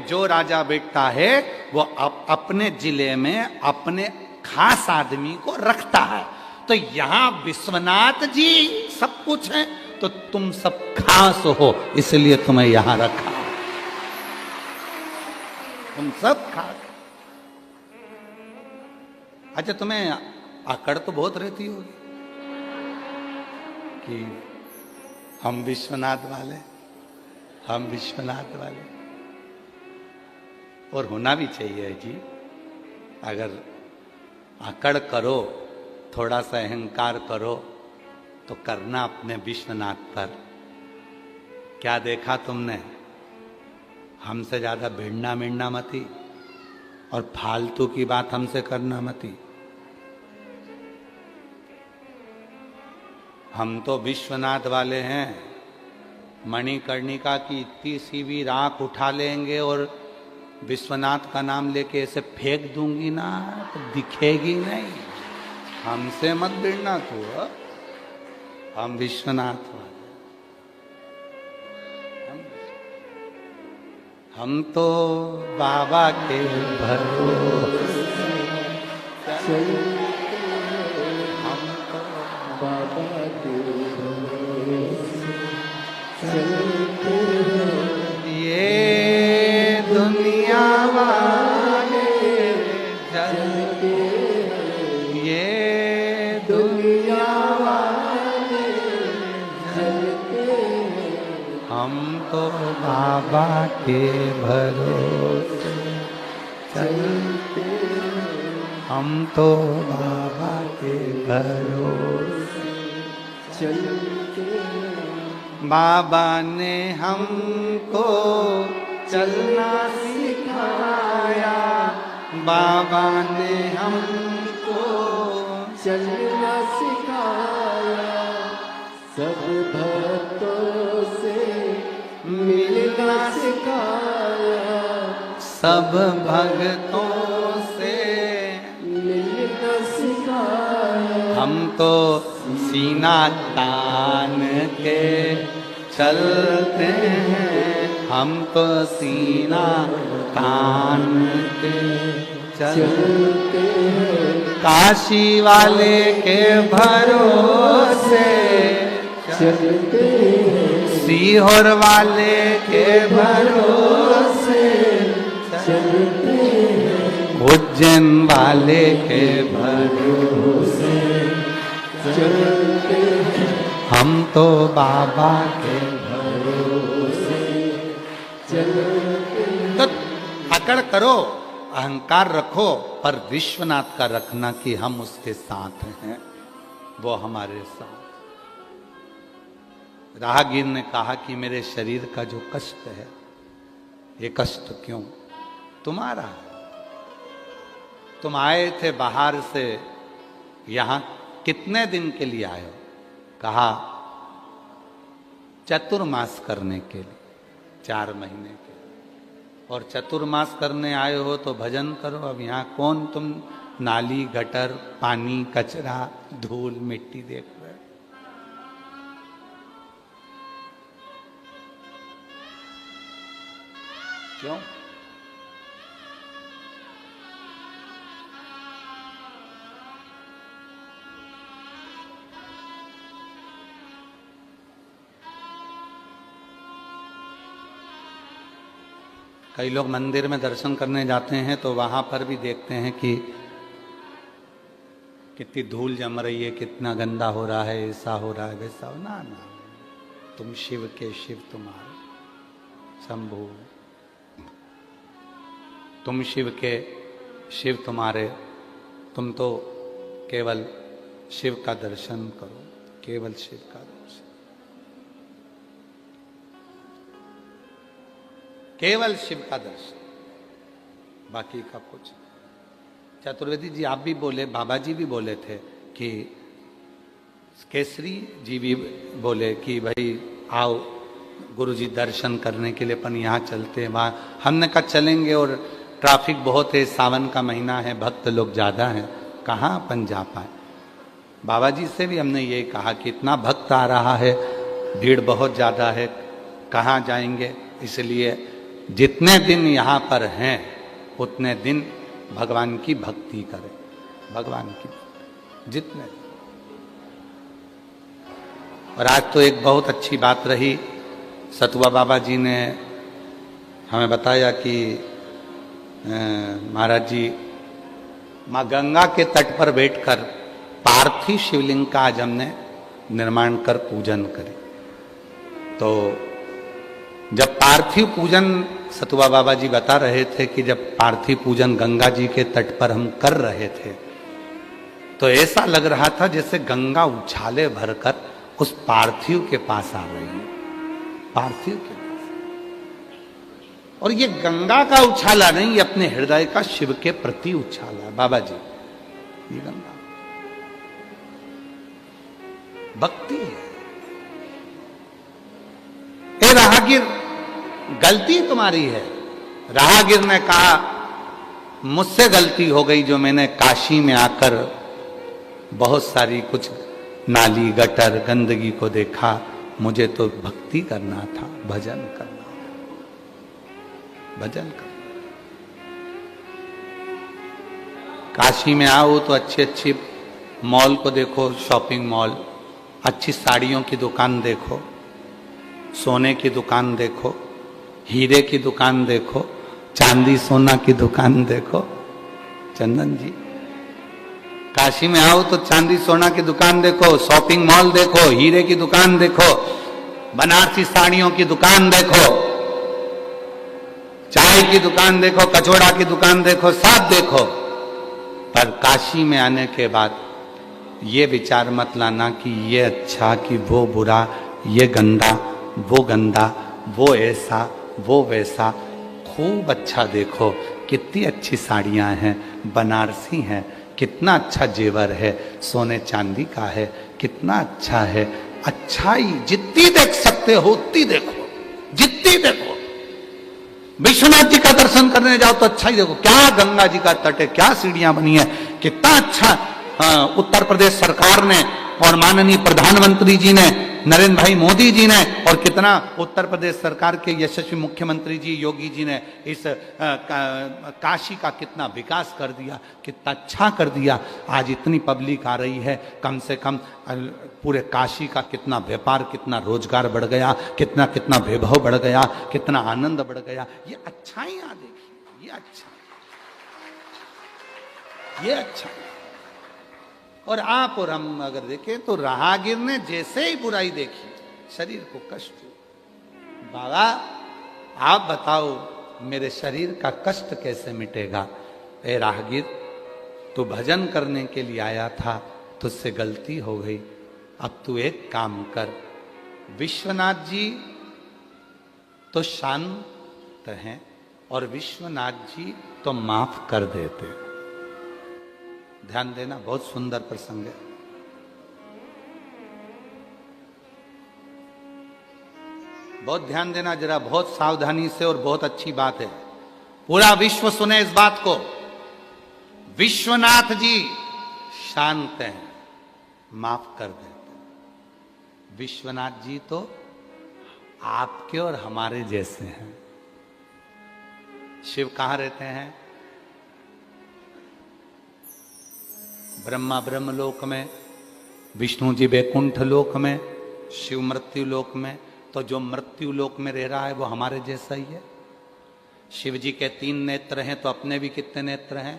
जो राजा बैठता है, वो अपने जिले में अपने खास आदमी को रखता है। तो यहां विश्वनाथ जी सब कुछ है, तो तुम सब खास हो, इसलिए तुम्हें यहां रखा, तुम सब खास। अच्छा, तुम्हें अकड़ तो बहुत रहती होगी कि हम विश्वनाथ वाले, हम विश्वनाथ वाले, और होना भी चाहिए जी। अगर अकड़ करो, थोड़ा सा अहंकार करो, तो करना अपने विश्वनाथ पर। क्या देखा तुमने? हमसे ज्यादा भिड़ना मिड़ना मती और फालतू की बात हमसे करना मती। हम तो विश्वनाथ वाले हैं, मणिकर्णिका की इतनी सी भी राख उठा लेंगे और विश्वनाथ का नाम लेके ऐसे फेंक दूंगी ना तो दिखेगी नहीं। हमसे मत भिड़ना तू, हम विश्वनाथ वाले। हम तो बाबा के भरोसे चलते हम तो बाबा के भरोसे चलते ये दुनिया वाले चलते ये दुनिया वाले चलते हम तो बाबा के भरोसे चलते हम तो बाबा के भरोसे चलते बाबा ने हमको चलना सिखाया बाबा ने हमको चलना सिखाया सब भक्तों से मिलना सिखाया सब भक्तों से मिलना सिखाया हम तो सीना तान के चलते हैं हम तो सीना तान के चलते चलते हैं काशी वाले के भरोसे चलते हैं सीहोर वाले के भरोसे चलते हैं उज्जैन वाले के भरोसे चलते हैं हम तो बाबा के भरोसे चलते हैं तो अकड़ करो अहंकार रखो पर विश्वनाथ का रखना कि हम उसके साथ हैं वो हमारे साथ। राहगीर ने कहा कि मेरे शरीर का जो कष्ट है ये कष्ट क्यों तुम्हारा है। तुम आए थे बाहर से यहां कितने दिन के लिए आए हो कहा चतुर्मास करने के लिए 4 महीने के लिए। और चतुर्मास करने आए हो तो भजन करो। अब यहाँ कौन तुम नाली गटर पानी कचरा धूल मिट्टी देख रहे हो। क्यों कई लोग मंदिर में दर्शन करने जाते हैं तो वहां पर भी देखते हैं कि कितनी धूल जम रही है कितना गंदा हो रहा है ऐसा हो रहा है वैसा हो ना ना तुम शिव के शिव तुम्हारे शंभु तुम शिव के शिव तुम्हारे तुम तो केवल शिव का दर्शन करो केवल शिव का दर्शन केवल शिव का दर्शन बाकी का कुछ। चतुर्वेदी जी आप भी बोले बाबा जी भी बोले थे कि केसरी जी भी बोले कि भाई आओ गुरु जी दर्शन करने के लिए अपन यहाँ चलते हैं वहाँ। हमने कहा चलेंगे और ट्रैफिक बहुत है सावन का महीना है भक्त लोग ज़्यादा हैं कहाँ अपन जा पाए। बाबा जी से भी हमने यही कहा कि इतना भक्त आ रहा है भीड़ बहुत ज़्यादा है कहाँ जाएंगे। इसलिए जितने दिन यहाँ पर हैं उतने दिन भगवान की भक्ति करें भगवान की जितने। और आज तो एक बहुत अच्छी बात रही सतुआ बाबा जी ने हमें बताया कि महाराज जी माँ गंगा के तट पर बैठकर पार्थिव शिवलिंग का आज हमने निर्माण कर पूजन करे। तो जब पार्थिव पूजन सतुआ बाबा जी बता रहे थे कि जब पार्थिव पूजन गंगा जी के तट पर हम कर रहे थे तो ऐसा लग रहा था जैसे गंगा उछाले भरकर उस पार्थिव के पास आ रही है पार्थिव के पास। और ये गंगा का उछाला नहीं ये अपने हृदय का शिव के प्रति उछाला बाबा जी। ये गंगा भक्ति है। ए राहगीर गलती तुम्हारी है। राहगीर ने कहा मुझसे गलती हो गई जो मैंने काशी में आकर बहुत सारी कुछ नाली गटर गंदगी को देखा। मुझे तो भक्ति करना था भजन करना था। भजन करो। काशी में आओ तो अच्छी अच्छी मॉल को देखो, शॉपिंग मॉल, अच्छी साड़ियों की दुकान देखो, सोने की दुकान देखो, हीरे की दुकान देखो, चांदी सोना की दुकान देखो। चंदन जी, काशी में आओ तो चांदी सोना की दुकान देखो, शॉपिंग मॉल देखो, हीरे की दुकान देखो, बनारसी साड़ियों की दुकान देखो, चाय की दुकान देखो, कचौड़ा की दुकान देखो, सब देखो। पर काशी में आने के बाद ये विचार मत लाना कि ये अच्छा कि वो बुरा, ये गंदा वो गंदा, वो ऐसा वो वैसा। खूब अच्छा देखो, कितनी अच्छी साड़ियां हैं, बनारसी हैं, कितना अच्छा जेवर है, सोने चांदी का है, कितना अच्छा है। अच्छाई जितनी देख सकते हो उतनी देखो, जितनी देखो। विश्वनाथ जी का दर्शन करने जाओ तो अच्छा ही देखो, क्या गंगा जी का तट है, क्या सीढ़ियां बनी है, कितना अच्छा उत्तर प्रदेश सरकार ने और माननीय प्रधानमंत्री जी ने, नरेंद्र भाई मोदी जी ने, और कितना उत्तर प्रदेश सरकार के यशस्वी मुख्यमंत्री जी योगी जी ने इस काशी का कितना विकास कर दिया, कितना अच्छा कर दिया। आज इतनी पब्लिक आ रही है, कम से कम पूरे काशी का कितना व्यापार, कितना रोजगार बढ़ गया, कितना कितना वैभव बढ़ गया, कितना आनंद बढ़ गया। ये अच्छाइयां देखिए, ये अच्छा, ये अच्छा। और आप और हम अगर देखें तो राहगीर ने जैसे ही बुराई देखी, शरीर को कष्ट हुआ। बाबा आप बताओ मेरे शरीर का कष्ट कैसे मिटेगा? ए राहगीर, तू भजन करने के लिए आया था, तुझसे गलती हो गई। अब तू एक काम कर, विश्वनाथ जी तो शांत हैं और विश्वनाथ जी तो माफ कर देते। ध्यान देना, बहुत सुंदर प्रसंग है। बहुत ध्यान देना जरा, बहुत सावधानी से, और बहुत अच्छी बात है। पूरा विश्व सुने इस बात को। विश्वनाथ जी शांत हैं, माफ कर देते। विश्वनाथ जी तो आपके और हमारे जैसे हैं। शिव कहां रहते हैं? ब्रह्मा ब्रह्मलोक में, विष्णु जी वैकुंठ लोक में, शिव मृत्यु लोक में। तो जो मृत्यु लोक में रह रहा है वो हमारे जैसा ही है। शिव जी के 3 नेत्र हैं, तो अपने भी कितने नेत्र हैं?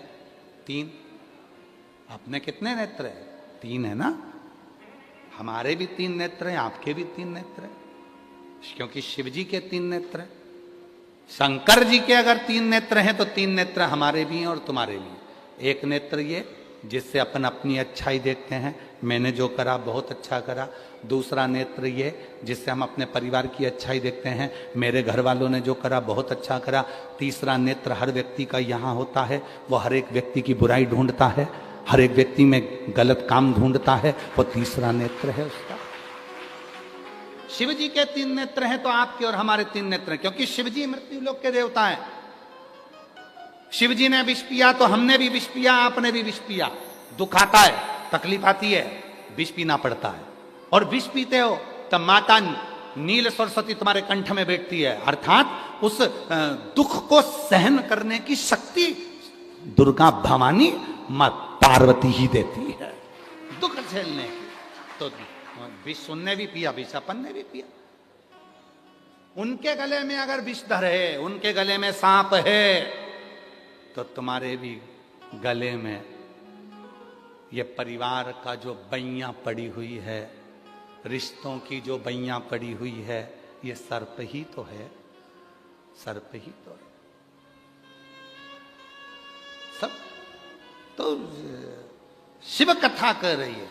3। अपने कितने नेत्र हैं? 3 है ना। हमारे भी 3 नेत्र हैं, आपके भी 3 नेत्र हैं, क्योंकि शिव जी के 3 नेत्र हैं। शंकर जी के अगर 3 नेत्र हैं तो 3 नेत्र हमारे भी हैं और तुम्हारे भी हैं। एक नेत्र ये जिससे अपन अपनी अच्छाई देखते हैं, मैंने जो करा बहुत अच्छा करा। दूसरा नेत्र ये जिससे हम अपने परिवार की अच्छाई देखते हैं, मेरे घर वालों ने जो करा बहुत अच्छा करा। तीसरा नेत्र हर व्यक्ति का यहाँ होता है, वो हर एक व्यक्ति की बुराई ढूंढता है, हर एक व्यक्ति में गलत काम ढूंढता है, वो तीसरा नेत्र है उसका। शिव जी के 3 नेत्र हैं तो आपके और हमारे 3 नेत्र हैं, क्योंकि शिव जी मृत्यु लोक के देवता हैं। शिव जी ने विष पिया तो हमने भी विष पिया, आपने भी विष पिया। दुख आता है, तकलीफ आती है, विष पीना पड़ता है। और विष पीते हो तब माता नील सरस्वती तुम्हारे कंठ में बैठती है, अर्थात उस दुख को सहन करने की शक्ति दुर्गा भवानी मां पार्वती ही देती है, दुख झेलने की। तो विष उनने भी पिया, विष अपन ने भी पिया। उनके गले में अगर विषधर है, उनके गले में सांप है, तो तुम्हारे भी गले में ये परिवार का जो बैया पड़ी हुई है, रिश्तों की जो बैया पड़ी हुई है, ये सर्प ही तो है, सर्प ही तो है सब। तो शिव कथा कर रही है।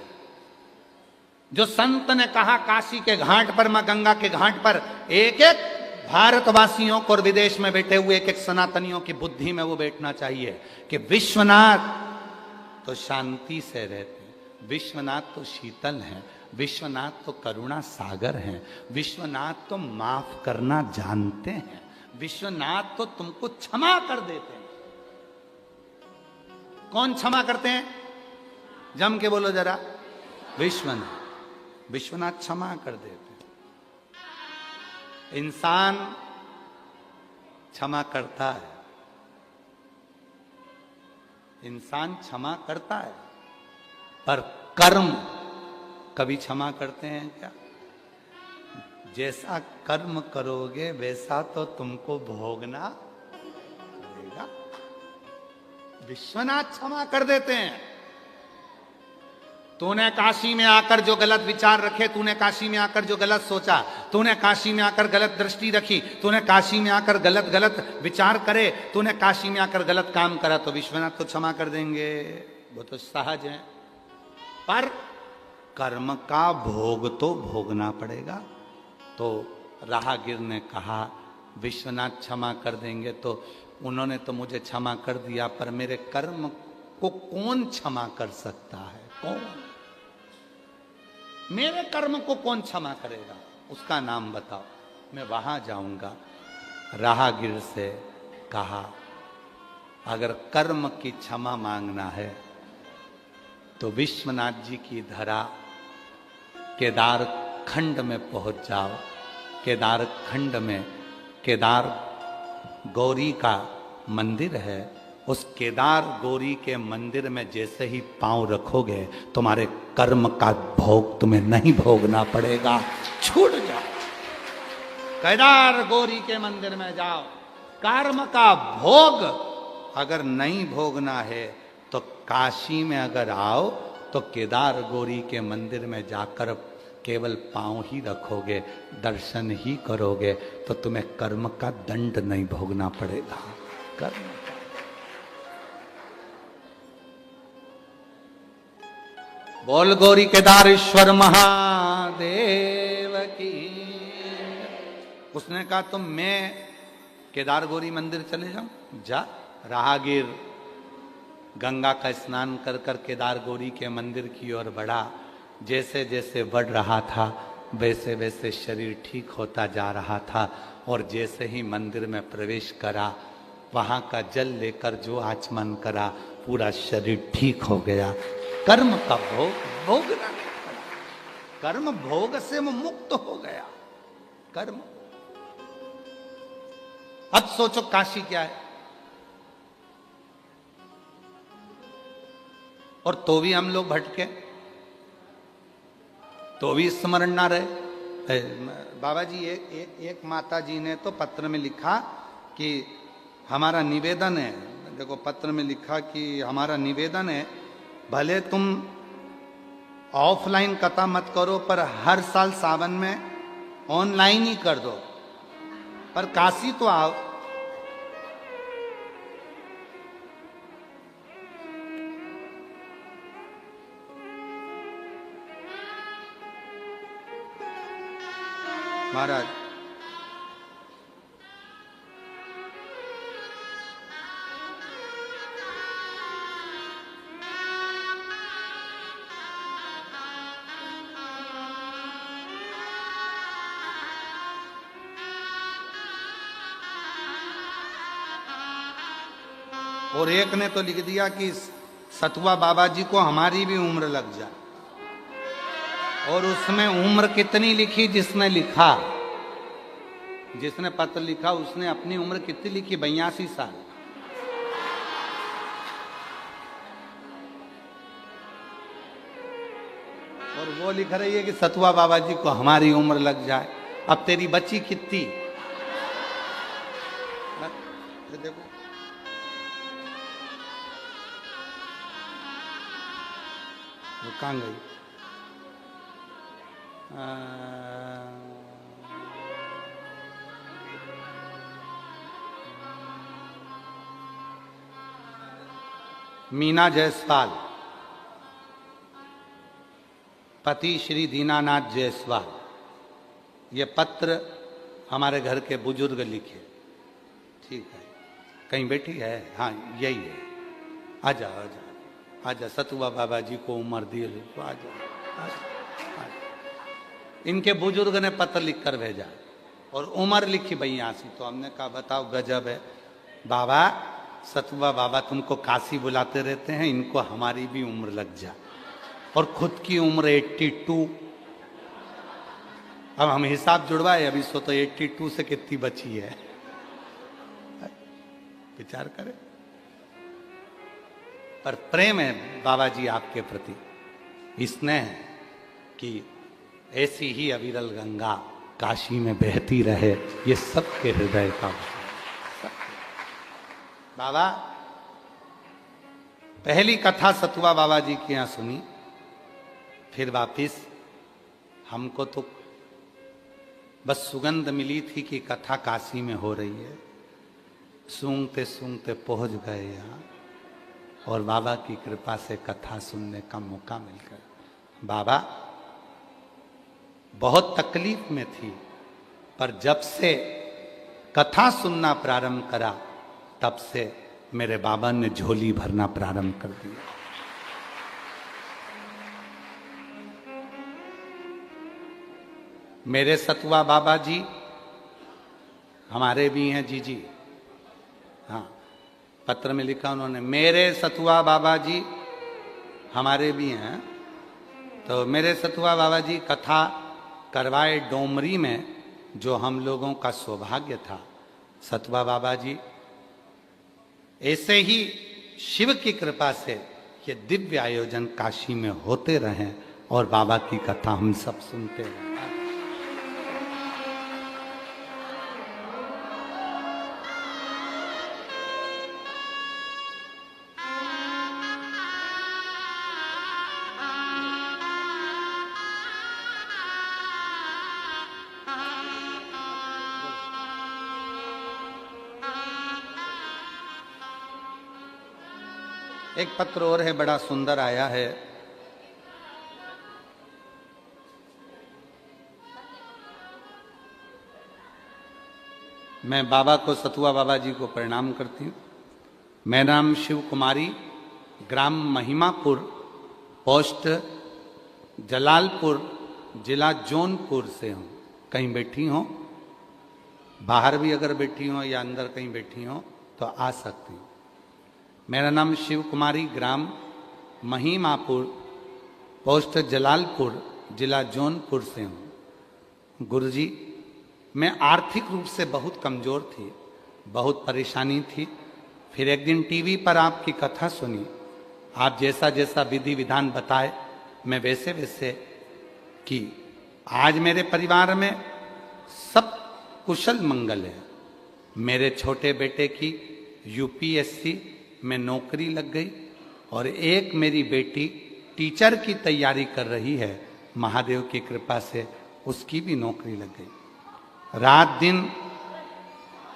जो संत ने कहा काशी के घाट पर, मां गंगा के घाट पर, एक एक भारतवासियों को और विदेश में बैठे हुए एक एक सनातनियों की बुद्धि में वो बैठना चाहिए कि विश्वनाथ तो शांति से रहते हैं, विश्वनाथ तो शीतल हैं, विश्वनाथ तो करुणा सागर हैं, विश्वनाथ तो माफ करना जानते हैं, विश्वनाथ तो तुमको क्षमा कर देते हैं। कौन क्षमा करते हैं? जम के बोलो जरा। विश्वनाथ, विश्वनाथ क्षमा कर देते हैं। इंसान क्षमा करता है, इंसान क्षमा करता है, पर कर्म कभी क्षमा करते हैं क्या? जैसा कर्म करोगे वैसा तो तुमको भोगना पड़ेगा। विश्वनाथ क्षमा कर देते हैं। तूने काशी में आकर जो गलत विचार रखे, तूने काशी में आकर जो गलत सोचा, तूने काशी में आकर गलत दृष्टि रखी, तूने काशी में आकर गलत गलत विचार करे, तूने काशी में आकर गलत काम करा, तो विश्वनाथ तो क्षमा कर देंगे, वो तो सहज है। पर कर्म का भोग तो भोगना पड़ेगा। तो राहगीर ने कहा विश्वनाथ क्षमा कर देंगे, तो उन्होंने तो मुझे क्षमा कर दिया, पर मेरे कर्म को कौन क्षमा कर सकता है? कौन? मेरे कर्म को कौन क्षमा करेगा? उसका नाम बताओ, मैं वहां जाऊंगा। राहगीर से कहा अगर कर्म की क्षमा मांगना है तो विश्वनाथ जी की धरा केदार खंड में पहुंच जाओ। केदार खंड में केदार गौरी का मंदिर है। उस केदार गौरी के मंदिर में जैसे ही पांव रखोगे तुम्हारे कर्म का भोग तुम्हें नहीं भोगना पड़ेगा, छूट जाओ। केदार गौरी के मंदिर में जाओ। कर्म का भोग अगर नहीं भोगना है तो काशी में अगर आओ तो केदार गौरी के मंदिर में जाकर केवल पांव ही रखोगे, दर्शन ही करोगे, तो तुम्हें कर्म का दंड नहीं भोगना पड़ेगा। कर्म बोल गौरी केदारेश्वर महादेव की। उसने कहा तुम मैं केदार गौरी मंदिर चले जाऊं? जा। राहगीर गंगा का स्नान कर कर केदार गौरी के मंदिर की ओर बढ़ा। जैसे जैसे बढ़ रहा था वैसे वैसे शरीर ठीक होता जा रहा था, और जैसे ही मंदिर में प्रवेश करा वहां का जल लेकर जो आचमन करा पूरा शरीर ठीक हो गया। कर्म का भोग भोगना नहीं पड़ा, कर्म भोग से वो मुक्त हो गया। कर्म। अब सोचो काशी क्या है, और तो भी हम लोग भटके, तो भी स्मरण ना रहे। बाबा जी एक माता जी ने तो पत्र में लिखा कि हमारा निवेदन है, देखो पत्र में लिखा कि हमारा निवेदन है भले तुम ऑफलाइन कथा मत करो पर हर साल सावन में ऑनलाइन ही कर दो, पर काशी तो आओ। महाराज और एक ने तो लिख दिया कि सतुआ बाबा जी को हमारी भी उम्र लग जाए, और उसमें उम्र कितनी लिखी जिसने लिखा, जिसने पत्र लिखा उसने अपनी उम्र कितनी लिखी? 82 साल। और वो लिख रही है कि सतुआ बाबा जी को हमारी उम्र लग जाए। अब तेरी बच्ची कितनी? देखो वो कहाँ गई? मीना जायसवाल, पति श्री दीनानाथ जायसवाल। ये पत्र हमारे घर के बुजुर्ग लिखे। ठीक है, कहीं बैठी है? हाँ यही है। आजा आजा आजा, सतुआ बाबा जी को उम्र दी, आजा, आजा। इनके बुजुर्ग ने पत्र लिख कर भेजा और उम्र लिखी 82। तो हमने कहा बताओ गजब है बाबा, सतुआ बाबा तुमको काशी बुलाते रहते हैं, इनको हमारी भी उम्र लग जा। और खुद की उम्र 82। अब हम हिसाब जुड़वाए, अभी सो तो 82 से कितनी बची है? विचार करें। पर प्रेम है बाबा जी आपके प्रति, स्नेह कि ऐसी ही अविरल गंगा काशी में बहती रहे, ये सबके हृदय का बाबा। पहली कथा सतुआ बाबा जी के यहां सुनी, फिर वापिस हमको तो बस सुगंध मिली थी कि कथा काशी में हो रही है। सूंघते सूंघते पहुंच गए यहाँ और बाबा की कृपा से कथा सुनने का मौका मिल गया। बाबा बहुत तकलीफ में थी, पर जब से कथा सुनना प्रारंभ करा तब से मेरे बाबा ने झोली भरना प्रारंभ कर दिया। मेरे सतुआ बाबा जी हमारे भी हैं जी। हाँ, पत्र में लिखा उन्होंने, मेरे सतुआ बाबा जी हमारे भी हैं। तो मेरे सतुआ बाबा जी कथा करवाए डोमरी में, जो हम लोगों का सौभाग्य था। सतुआ बाबा जी ऐसे ही शिव की कृपा से ये दिव्य आयोजन काशी में होते रहें और बाबा की कथा हम सब सुनते रहें। एक पत्र और है, बड़ा सुंदर आया है। मैं बाबा को, सतुआ बाबा जी को प्रणाम करती हूँ। मेरा नाम शिव कुमारी, ग्राम महिमापुर, पोस्ट जलालपुर, जिला जौनपुर से हूँ। कहीं बैठी हो, बाहर भी अगर बैठी हो या अंदर कहीं बैठी हो तो आ सकती हूँ। मेरा नाम शिव कुमारी, ग्राम महिमापुर, पोस्ट जलालपुर, जिला जौनपुर से हूँ। गुरुजी, मैं आर्थिक रूप से बहुत कमज़ोर थी, बहुत परेशानी थी। फिर एक दिन टीवी पर आपकी कथा सुनी, आप जैसा जैसा विधि विधान बताए मैं वैसे वैसे की। आज मेरे परिवार में सब कुशल मंगल है। मेरे छोटे बेटे की यूपीएससी में नौकरी लग गई और एक मेरी बेटी टीचर की तैयारी कर रही है। महादेव की कृपा से उसकी भी नौकरी लग गई। रात दिन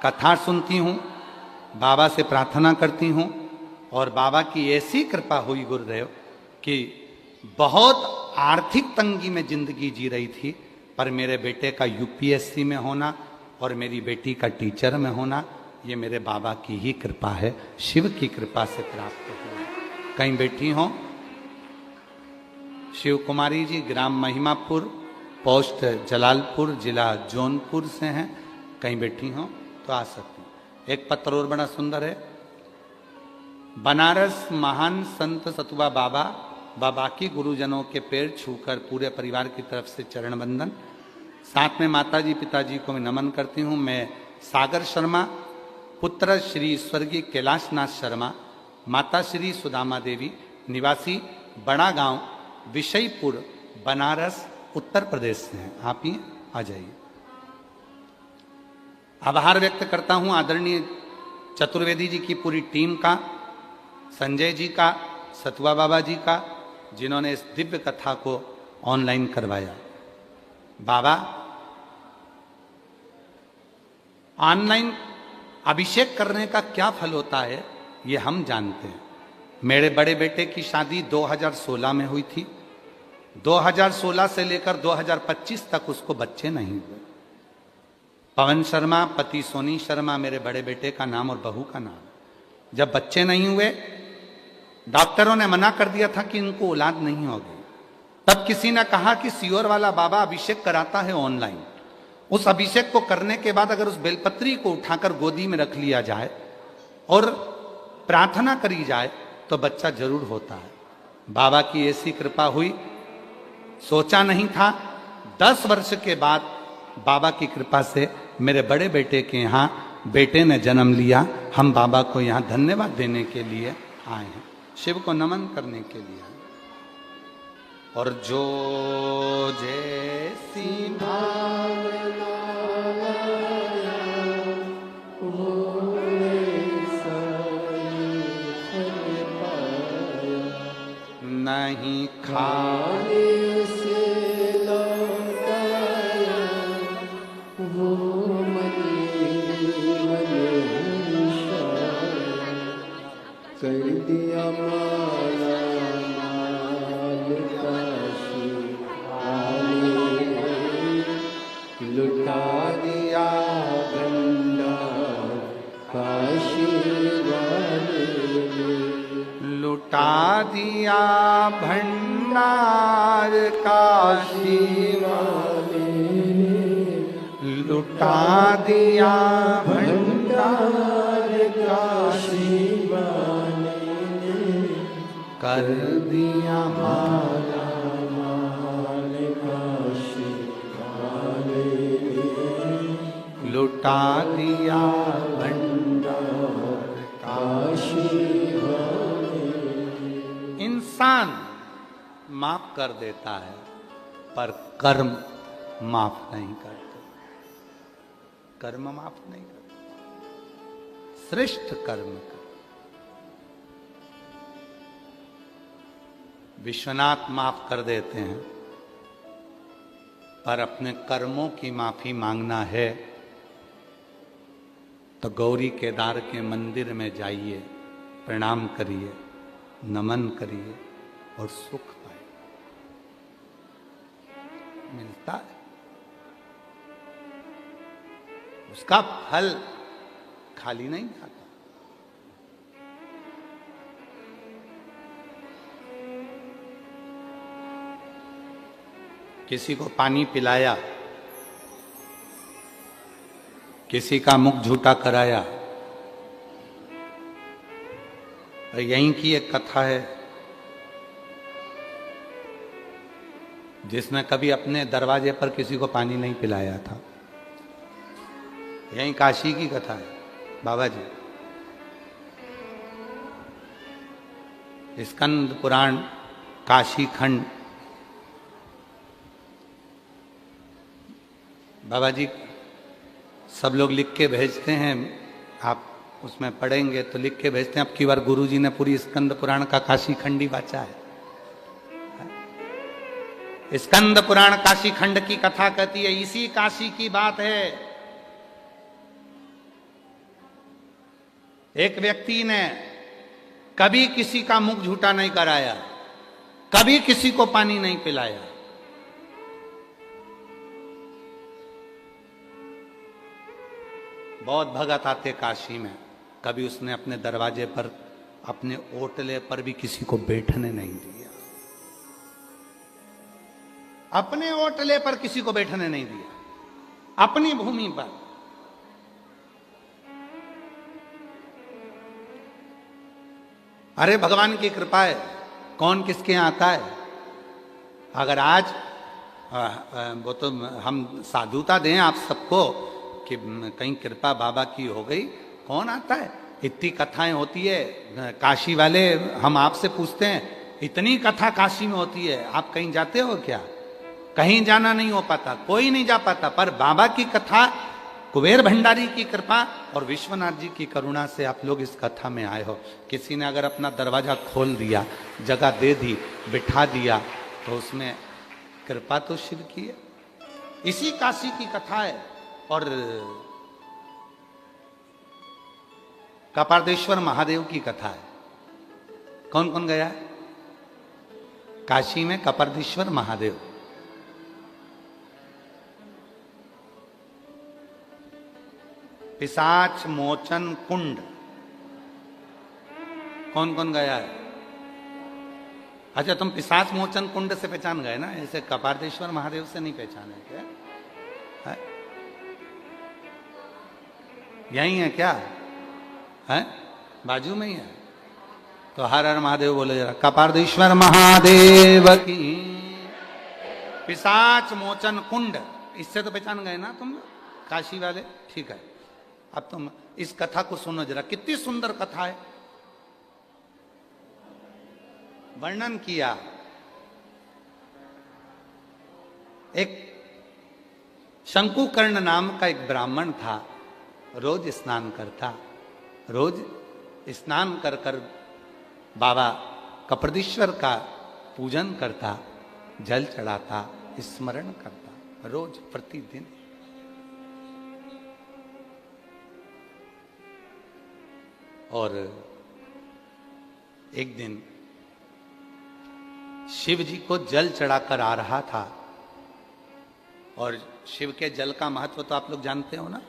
कथा सुनती हूँ, बाबा से प्रार्थना करती हूँ और बाबा की ऐसी कृपा हुई गुरुदेव कि बहुत आर्थिक तंगी में जिंदगी जी रही थी, पर मेरे बेटे का यूपीएससी में होना और मेरी बेटी का टीचर में होना, ये मेरे बाबा की ही कृपा है, शिव की कृपा से प्राप्त हुआ। कहीं बैठी हो, शिव कुमारी जी, ग्राम महिमापुर, पोस्ट जलालपुर, जिला जौनपुर से हैं। कहीं बैठी हो तो आ सकती हैं। एक पत्र और बड़ा सुंदर है। बनारस महान संत सतुआ बाबा व बाकी गुरुजनों के पैर छूकर पूरे परिवार की तरफ से चरण वंदन। साथ में माताजी पिताजी को मैं नमन करती हूँ। मैं सागर शर्मा, पुत्र श्री स्वर्गीय कैलाशनाथ शर्मा, माता श्री सुदामा देवी, निवासी बड़ा गांव, विषयपुर, बनारस, उत्तर प्रदेश से हैं। आप ही आ जाइए। आभार व्यक्त करता हूं आदरणीय चतुर्वेदी जी की पूरी टीम का, संजय जी का, सतुआ बाबा जी का, जिन्होंने इस दिव्य कथा को ऑनलाइन करवाया। बाबा, ऑनलाइन अभिषेक करने का क्या फल होता है ये हम जानते हैं। मेरे बड़े बेटे की शादी 2016 में हुई थी। 2016 से लेकर 2025 तक उसको बच्चे नहीं हुए। पवन शर्मा, पति सोनी शर्मा मेरे बड़े बेटे का नाम और बहू का नाम। जब बच्चे नहीं हुए, डॉक्टरों ने मना कर दिया था कि इनको औलाद नहीं होगी। तब किसी ने कहा कि सियोर वाला बाबा अभिषेक कराता है ऑनलाइन। उस अभिषेक को करने के बाद अगर उस बेलपत्री को उठाकर गोदी में रख लिया जाए और प्रार्थना करी जाए तो बच्चा जरूर होता है। बाबा की ऐसी कृपा हुई, सोचा नहीं था। 10 वर्ष के बाद बाबा की कृपा से मेरे बड़े बेटे के यहाँ बेटे ने जन्म लिया हम बाबा को यहाँ धन्यवाद देने के लिए आए हैं, शिव को नमन करने के लिए आए। और जो जैसी भावना वो साई फल पाया, नहीं खाने से लौटाया वो कर दिया माला माल काशी वाले, लुटा दिया भंडार काशी वाले, लुटा दिया भंडार काशी वाले, लुटा दिया भंडार काशी वाले, कर दिया माला माल काशी वाले, लुटा दिया भंडार काशी वाले। इंसान माफ कर देता है पर कर्म माफ नहीं करते, कर्म माफ नहीं करते, श्रेष्ठ कर्म कर। विश्वनाथ माफ कर देते हैं, पर अपने कर्मों की माफी मांगना है तो गौरी केदार के मंदिर में जाइए, प्रणाम करिए, नमन करिए और सुख पाइए, मिलता है। उसका फल खाली नहीं जाता। किसी को पानी पिलाया, किसी का मुख झूठा कराया। यहीं की एक कथा है जिसने कभी अपने दरवाजे पर किसी को पानी नहीं पिलाया था। यहीं काशी की कथा है बाबा जी। स्कंद पुराण काशी खंड, बाबा जी सब लोग लिख के भेजते हैं, आप उसमें पढ़ेंगे तो लिख के भेजते हैं। अब की बार गुरु जी ने पूरी स्कंद पुराण का काशी खंड ही बाचा है। स्कंद पुराण काशी खंड की कथा कहती है, इसी काशी की बात है। एक व्यक्ति ने कभी किसी का मुख झूठा नहीं कराया, कभी किसी को पानी नहीं पिलाया। बहुत भगत आते काशी में, कभी उसने अपने दरवाजे पर, अपने ओटले पर भी किसी को बैठने नहीं दिया। अपने ओटले पर किसी को बैठने नहीं दिया, अपनी भूमि पर। अरे भगवान की कृपा है, कौन किसके यहाँ आता है। अगर आज वो तो हम साधुता दें आप सबको कि कहीं कृपा बाबा की हो गई, कौन आता है। इतनी कथाएं होती है काशी वाले, हम आपसे पूछते हैं, इतनी कथा काशी में होती है, आप कहीं जाते हो क्या। कहीं जाना नहीं हो पाता, कोई नहीं जा पाता, पर बाबा की कथा, कुबेर भंडारी की कृपा और विश्वनाथ जी की करुणा से आप लोग इस कथा में आए हो। किसी ने अगर अपना दरवाजा खोल दिया, जगह दे दी, बिठा दिया, तो उसमें कृपा तो शिव की है। इसी काशी की कथा है। और कपार्देश्वर महादेव की कथा है। कौन कौन गया है काशी में कपार्देश्वर महादेव। पिशाच मोचन कुंड, कौन कौन गया है। अच्छा, तुम पिशाच मोचन कुंड से पहचान गए ना, ऐसे कपार्देश्वर महादेव से नहीं पहचाने क्या है? यही है क्या है? बाजू में ही है। तो हर हर महादेव बोले जरा, कपार्देश्वर महादेव की। पिशाच मोचन कुंड, इससे तो पहचान गए ना तुम काशी वाले। ठीक है, अब तुम इस कथा को सुनो जरा, कितनी सुंदर कथा है। वर्णन किया एक शंकुकर्ण नाम का एक ब्राह्मण था, रोज स्नान करता, रोज स्नान कर कर बाबा कपरदीश्वर का पूजन करता, जल चढ़ाता, स्मरण करता, रोज प्रतिदिन। और एक दिन शिव जी को जल चढ़ाकर आ रहा था, और शिव के जल का महत्व तो आप लोग जानते हो ना।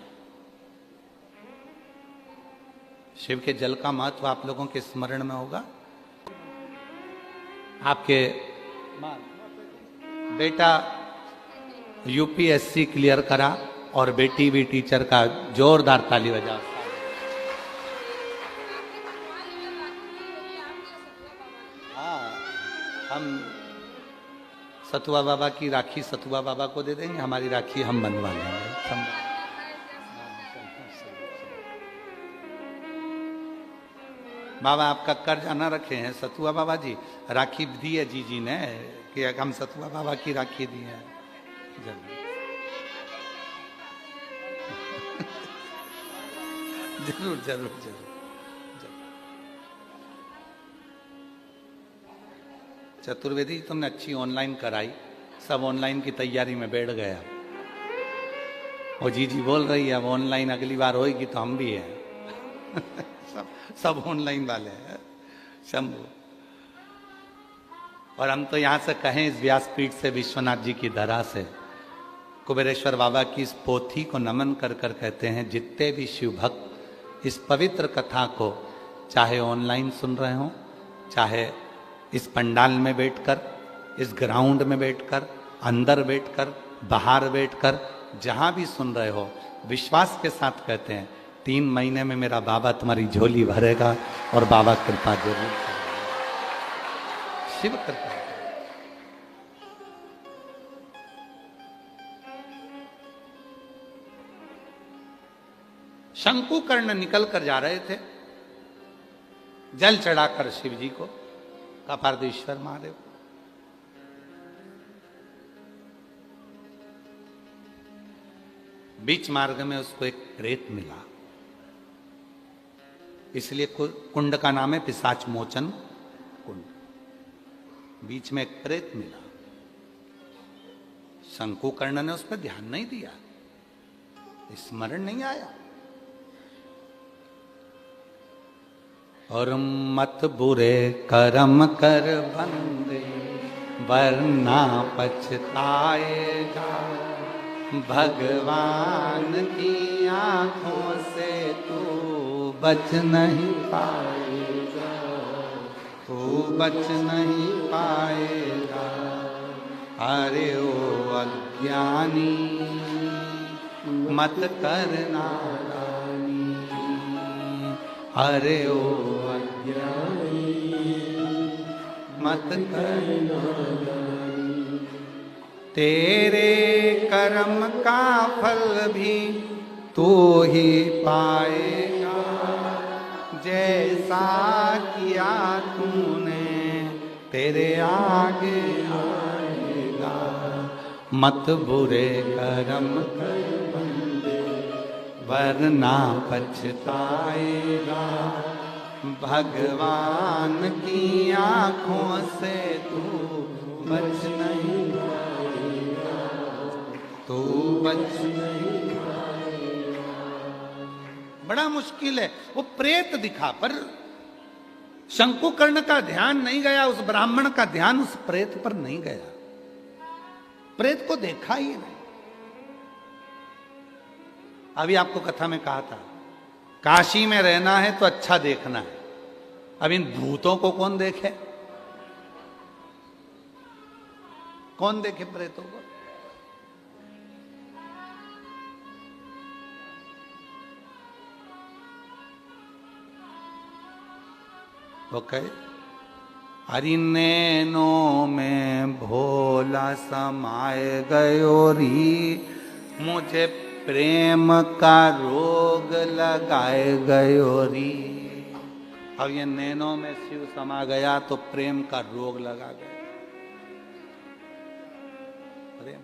शिव के जल का महत्व आप लोगों के स्मरण में होगा। आपके बेटा यूपीएससी क्लियर करा और बेटी भी टीचर का, जोरदार ताली बजाओ। हाँ, हम सतुआ बाबा की राखी सतुआ बाबा को दे देंगे, हमारी राखी हम बनवा लेंगे। बाबा आपका कर्ज ना रखे हैं सतुआ बाबा जी, राखी दी है जी ने कि हम सतुआ बाबा की राखी दी है। जरूर जरूर जरूर जरूर। चतुर्वेदी तुमने अच्छी ऑनलाइन कराई, सब ऑनलाइन की तैयारी में बैठ गया। वो जी बोल रही है अब ऑनलाइन अगली बार होगी तो हम भी हैं। सब ऑनलाइन वाले हैं शंभू। और हम तो यहां से कहें इस व्यासपीठ से, विश्वनाथ जी की धरा से, कुबेरेश्वर बाबा की इस पोथी को नमन कर कर कहते हैं, जितने भी शिव भक्त इस पवित्र कथा को चाहे ऑनलाइन सुन रहे हो, चाहे इस पंडाल में बैठकर, इस ग्राउंड में बैठकर, अंदर बैठकर, बाहर बैठकर, जहां भी सुन रहे हो, विश्वास के साथ कहते हैं 3 महीने में मेरा बाबा तुम्हारी झोली भरेगा और बाबा कृपा जरूर करेगा। शिव कृपा। शंकुकर्ण निकल कर जा रहे थे जल चढ़ाकर शिव जी को, कपारदेश्वर महादेव। बीच मार्ग में उसको एक प्रेत मिला, इसलिए कुंड का नाम है पिशाच मोचन कुंड। बीच में एक प्रेत मिला, शंकुकर्ण ने उस पर ध्यान नहीं दिया, स्मरण नहीं आया। और मत बुरे कर्म कर बंदे, वरना पछताएगा, भगवान की आंखों से तू बच नहीं पाएगा, तू बच नहीं पाएगा। अरे ओ अज्ञानी मत करना दानी, अरे ओ अज्ञानी मत करना दानी। तेरे कर्म का फल भी तू ही पाएगा, जैसा किया तूने तेरे आगे आएगा। मत बुरे कर्म कर बंदे, वरना पछताएगा, भगवान की आंखों से तू बच नहीं पाएगा, तू बच नहीं पाएगा। बड़ा मुश्किल है। वो प्रेत दिखा पर शंकुकर्ण का ध्यान नहीं गया, उस ब्राह्मण का ध्यान उस प्रेत पर नहीं गया, प्रेत को देखा ही नहीं। अभी आपको कथा में कहा था काशी में रहना है तो अच्छा देखना है। अब इन भूतों को कौन देखे, कौन देखे प्रेतों को? ओके। हरि नैनों में भोला समाए गयो री, मुझे प्रेम का रोग लगाए गयो री। अब ये नैनों में शिव समा गया तो प्रेम का रोग लगा गया। प्रेम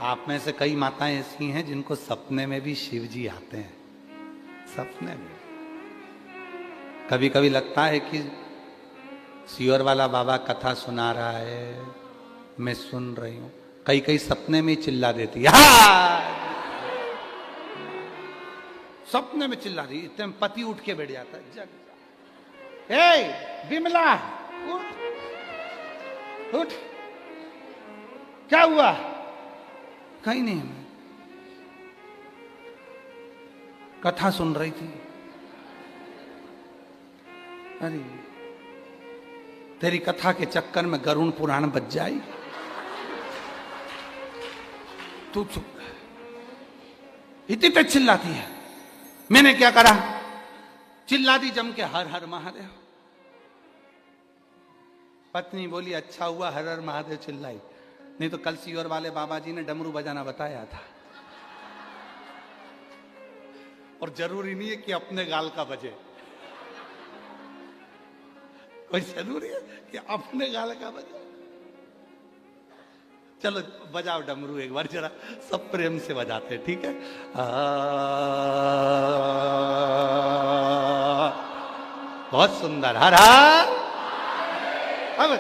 आप में से कई माताएं ऐसी हैं जिनको सपने में भी शिव जी आते हैं। सपने में कभी कभी लगता है कि सियोर वाला बाबा कथा सुना रहा है, मैं सुन रही हूं। कई कई सपने में चिल्ला देती है, सपने में चिल्ला रही, इतने में पति उठ के बैठ जाता है, जग ए विमला उठ उठ, क्या हुआ? कहीं नहीं, मैं कथा सुन रही थी। अरे तेरी कथा के चक्कर में गरुण पुराण बच जाए, तू चुप। इतनी तेज चिल्लाती है। मैंने क्या करा? चिल्ला दी जम के, हर हर महादेव। पत्नी बोली अच्छा हुआ हर हर महादेव चिल्लाई, नहीं तो कल सियोर वाले बाबा जी ने डमरू बजाना बताया था। और जरूरी नहीं है कि अपने गाल का बजे, कोई जरूरी है कि अपने गाल का बजे। चलो बजाओ डमरू एक बार जरा, सब प्रेम से बजाते, ठीक है? बहुत सुंदर, हर हर। अब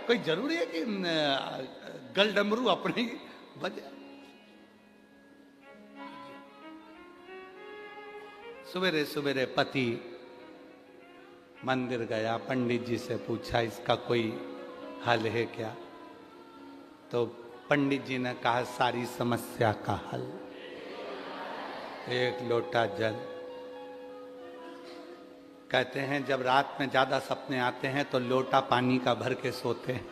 कोई जरूरी है कि गल डमरू अपने ही बजे। सवेरे सवेरे पति मंदिर गया, पंडित जी से पूछा इसका कोई हल है क्या? तो पंडित जी ने कहा सारी समस्या का हल एक लोटा जल। कहते हैं जब रात में ज्यादा सपने आते हैं तो लोटा पानी का भर के सोते हैं।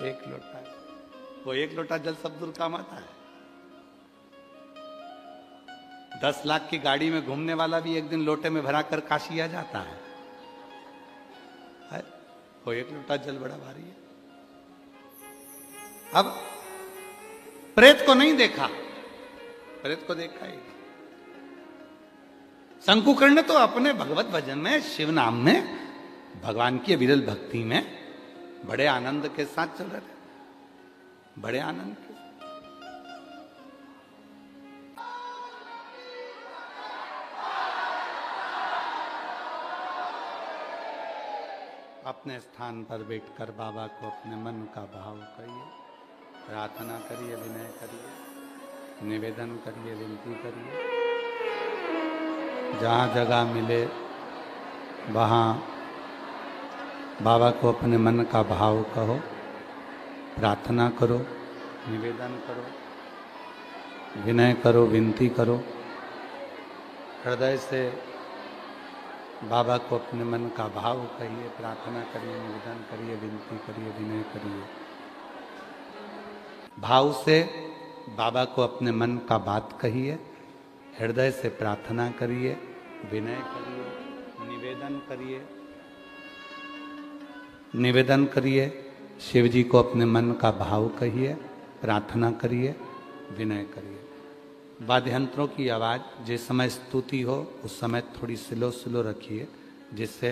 एक लोटा, वो एक लोटा जल सब दूर काम आता है। 10 लाख की गाड़ी में घूमने वाला भी एक दिन लोटे में भरा कर काशी आ जाता है। वो एक लोटा जल बड़ा भारी है। अब प्रेत को नहीं देखा, प्रेत को देखा ही। शंकुकर्ण तो अपने भगवत भजन में, शिव नाम में, भगवान की विरल भक्ति में बड़े आनंद के साथ चल रहे थे, बड़े आनंद के। अपने स्थान पर बैठकर बाबा को अपने मन का भाव करिए, प्रार्थना करिए, विनय करिए, निवेदन करिए, विनती करिए। जहाँ जगह मिले वहाँ बाबा को अपने मन का भाव कहो, प्रार्थना करो, निवेदन करो, विनय करो, विनती करो। हृदय से बाबा को अपने मन का भाव कहिए, प्रार्थना करिए, निवेदन करिए, विनती करिए, विनय करिए। भाव से बाबा को अपने मन का बात कहिए, हृदय से प्रार्थना करिए, विनय करिए, निवेदन करिए, निवेदन करिए। शिव जी को अपने मन का भाव कहिए, प्रार्थना करिए, विनय करिए। वाद्य यंत्रों की आवाज़ जिस समय स्तुति हो उस समय थोड़ी स्लो स्लो रखिए, जिससे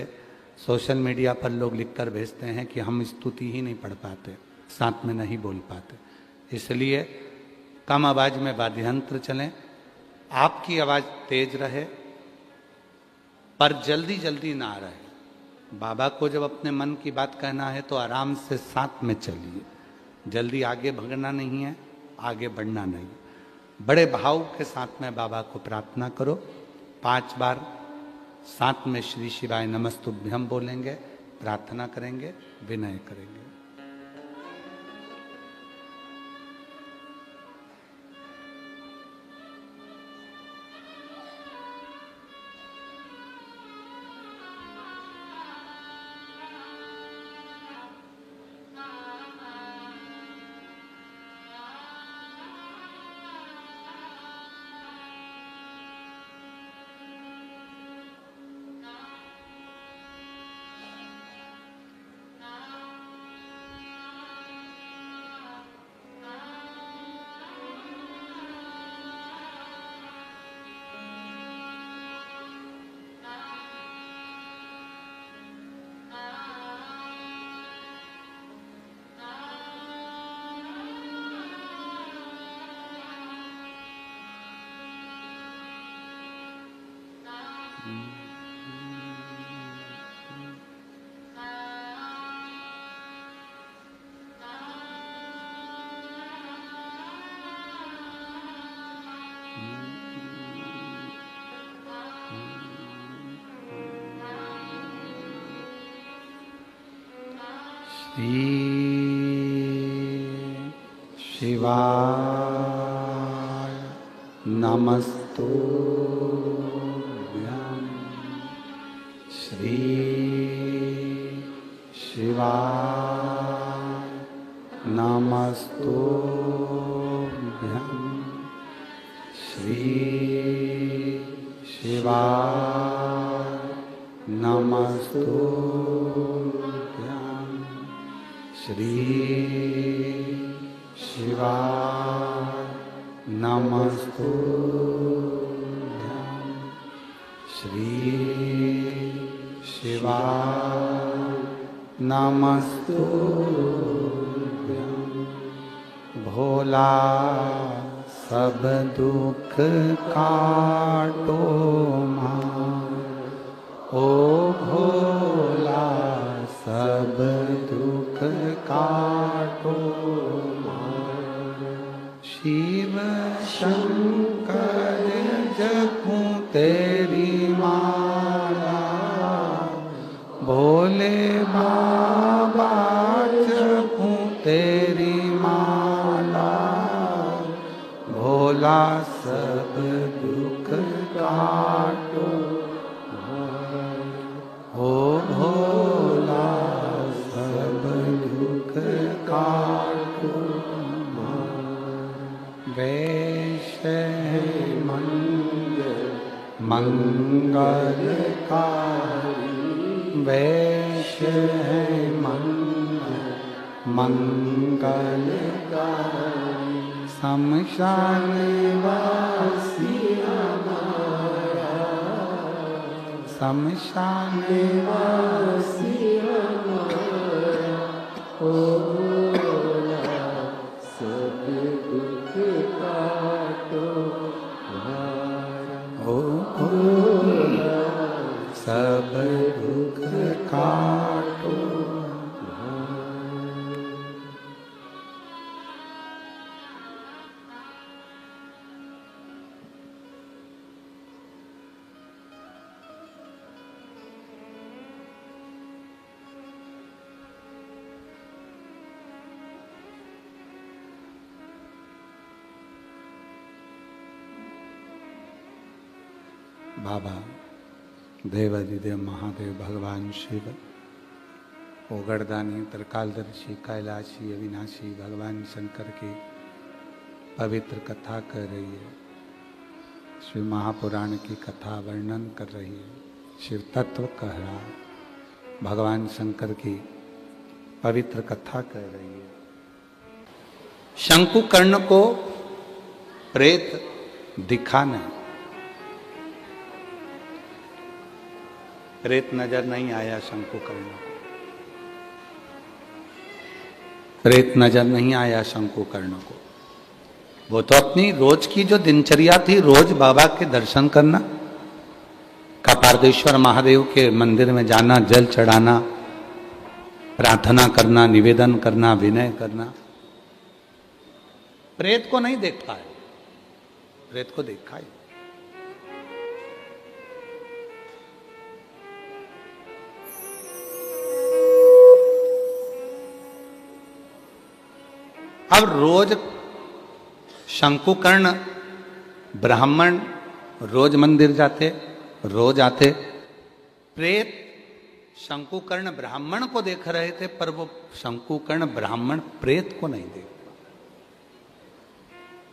सोशल मीडिया पर लोग लिखकर भेजते हैं कि हम स्तुति ही नहीं पढ़ पाते, साथ में नहीं बोल पाते। इसलिए कम आवाज़ में वाद्य यंत्र चलें, आपकी आवाज़ तेज रहे पर जल्दी जल्दी ना रहे। बाबा को जब अपने मन की बात कहना है तो आराम से साथ में चलिए, जल्दी आगे भगना नहीं है, आगे बढ़ना नहीं। बड़े भाव के साथ में बाबा को प्रार्थना करो। 5 बार साथ में श्री शिवाय नमस्तुभ्यम बोलेंगे, प्रार्थना करेंगे, विनय करेंगे। श्री शिवाय नमस्तुभ्यं। श्री शिवाय नमस्तुभ्यं। श्री शिवाय नमस्तुभ्यं। श्री शिवाय नमस्तुभ्यं। श्री शिवाय नमस्तुभ्यं। भोला सब दुख काटो मां, ओ भोला सब दुख काटो मां। शिव शंकर जपूं तेरी माला, भोले बाबा जपूं तेरी माला। भोला सब दुख काटो, ओ भोला सब दुख काटो। वैश्य मंगलकारी, वैश्य मंगलकारी। शमशान वासी हमारा, शमशान वासी हमारा। ओ भोला सब दुख काटो हमारा। ओ भोला सब दुख काटो। बाबा देवादिदेव महादेव भगवान शिव, ओगरदानी त्रिकालदर्शी कैलाशी अविनाशी भगवान शंकर की पवित्र कथा कर रही है। शिव महापुराण की कथा वर्णन कर रही है। शिव तत्व कह रहा है, भगवान शंकर की पवित्र कथा कर रही है। शंकुकर्ण को प्रेत दिखा नहीं, प्रेत नजर नहीं आया शंकुकर्ण को, प्रेत नजर नहीं आया शंकुकर्ण को। वो तो अपनी रोज की जो दिनचर्या थी, रोज बाबा के दर्शन करना, कपार्देश्वर महादेव के मंदिर में जाना, जल चढ़ाना, प्रार्थना करना, निवेदन करना, विनय करना। प्रेत को नहीं देख पाए, प्रेत को देखा ही। अब रोज शंकुकर्ण ब्राह्मण रोज मंदिर जाते, रोज आते। प्रेत शंकुकर्ण ब्राह्मण को देख रहे थे, पर वो शंकुकर्ण ब्राह्मण प्रेत को नहीं देख पाए,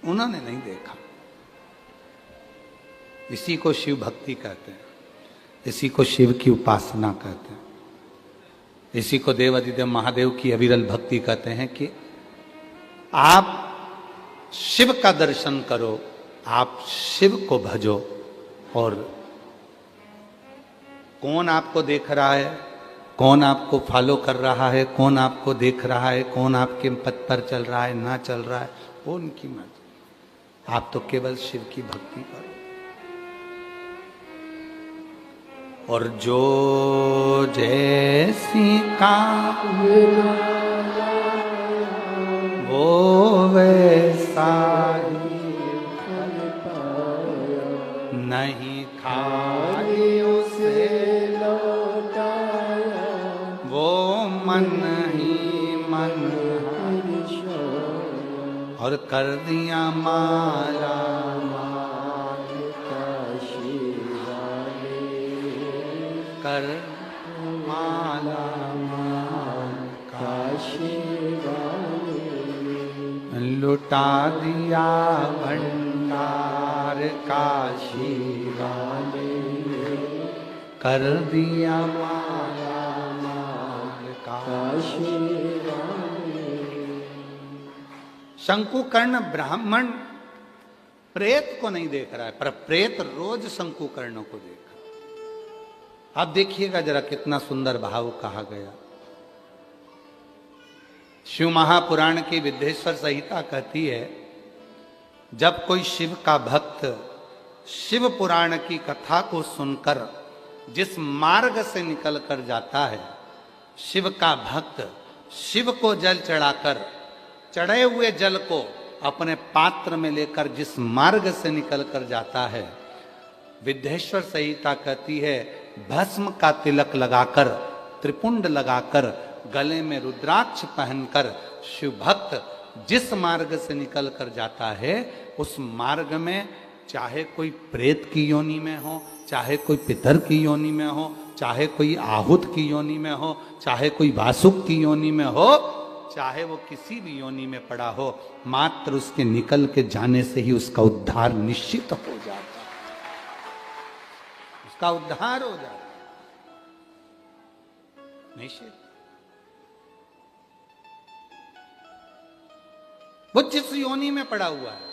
उन्होंने नहीं देखा। इसी को शिव भक्ति कहते हैं, इसी को शिव की उपासना कहते हैं, इसी को देवादिदेव महादेव की अविरल भक्ति कहते हैं कि आप शिव का दर्शन करो, आप शिव को भजो। और कौन आपको देख रहा है, कौन आपको फॉलो कर रहा है, कौन आपको देख रहा है, कौन आपके पथ पर चल रहा है, ना चल रहा है, वो उनकी मर्जी। आप तो केवल शिव की भक्ति करो। और जो जैसी काम वो वैसा ही नहीं खाली उसे लौटाया, वो मन ही कर दिया माला माल काशी वाले, कर माला माल काशी वाले, लुटा दिया भंडार काशी वाले, कर दिया माला माल काशी। शंकुकर्ण ब्राह्मण प्रेत को नहीं देख रहा है, पर प्रेत रोज शंकुकर्ण को देखा। आप देखिएगा जरा कितना सुंदर भाव कहा गया। शिव महापुराण की विद्येश्वर संहिता कहती है, जब कोई शिव का भक्त शिव पुराण की कथा को सुनकर जिस मार्ग से निकल कर जाता है, शिव का भक्त शिव को जल चढ़ाकर चढ़े हुए जल को अपने पात्र में लेकर जिस मार्ग से निकल कर जाता है, विद्येश्वर संहिता कहती है भस्म का तिलक लगाकर, त्रिपुंड लगाकर, गले में रुद्राक्ष पहनकर शिव भक्त जिस मार्ग से निकल कर जाता है, उस मार्ग में चाहे कोई प्रेत की योनि में हो, चाहे कोई पितर की योनि में हो, चाहे कोई आहूत की योनि में हो, चाहे कोई वासुक की योनि में हो, चाहे वो किसी भी योनि में पड़ा हो, मात्र उसके निकल के जाने से ही उसका उद्धार निश्चित हो जाता है, उसका उद्धार हो जाता है निश्चित। वो जिस योनि में पड़ा हुआ है,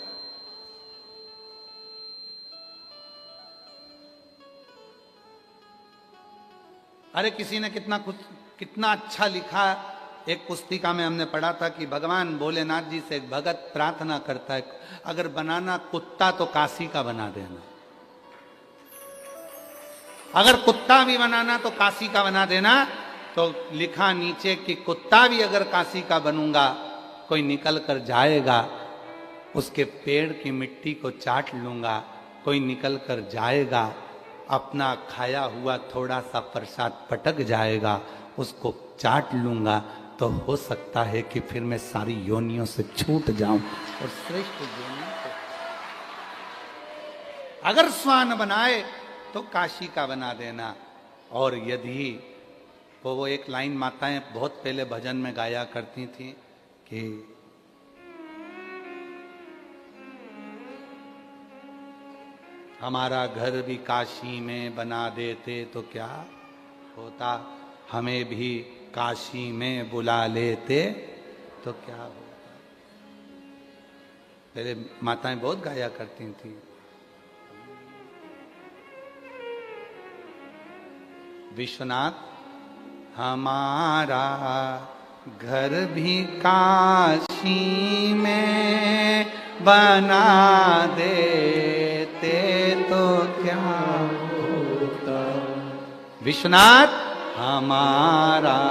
अरे किसी ने कितना अच्छा लिखा। एक पुस्तिका में हमने पढ़ा था कि भगवान भोलेनाथ जी से एक भगत प्रार्थना करता है, अगर बनाना कुत्ता तो काशी का बना देना, अगर कुत्ता भी बनाना तो काशी का बना देना। तो लिखा नीचे कि कुत्ता भी अगर काशी का बनूंगा, कोई निकल कर जाएगा, उसके पेड़ की मिट्टी को चाट लूंगा, कोई निकल कर जाएगा, अपना खाया हुआ थोड़ा सा प्रसाद पटक जाएगा, उसको चाट लूंगा, तो हो सकता है कि फिर मैं सारी योनियों से छूट जाऊं और श्रेष्ठ योनियों को। अगर स्वान बनाए तो काशी का बना देना। और यदि वो एक लाइन माताएं बहुत पहले भजन में गाया करती थी कि हमारा घर भी काशी में बना देते तो क्या होता, हमें भी काशी में बुला लेते तो क्या होता। पहले माताएं बहुत गाया करती थी। विश्वनाथ हमारा घर भी काशी में बना देते तो क्या होता। विश्वनाथ हमारा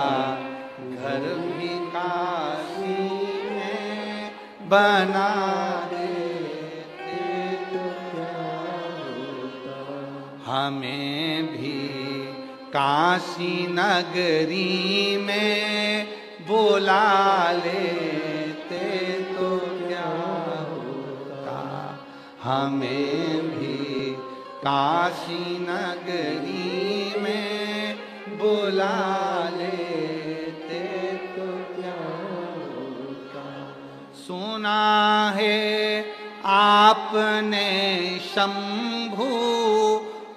घर भी काशी में बना देते तो क्या होता। हमें भी काशी नगरी में बुला लेते तो क्या होता। हमें भी काशी नगरी में बुला लेते तो क्या होता। सुना है आपने शंभू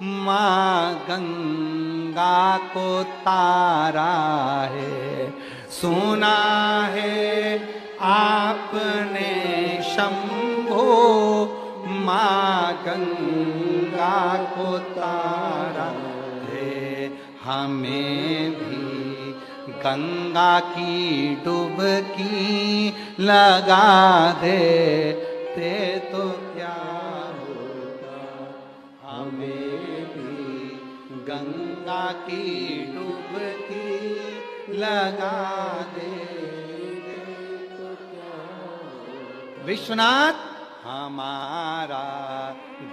माँ गंगा को तारा है। सुना है आपने शंभू माँ गंगा को तारा है। हमें भी गंगा की डुबकी लगा देते तो क्या होगा। हमें भी गंगा की डुबकी लगा देते तो क्या होगा। विश्वनाथ हमारा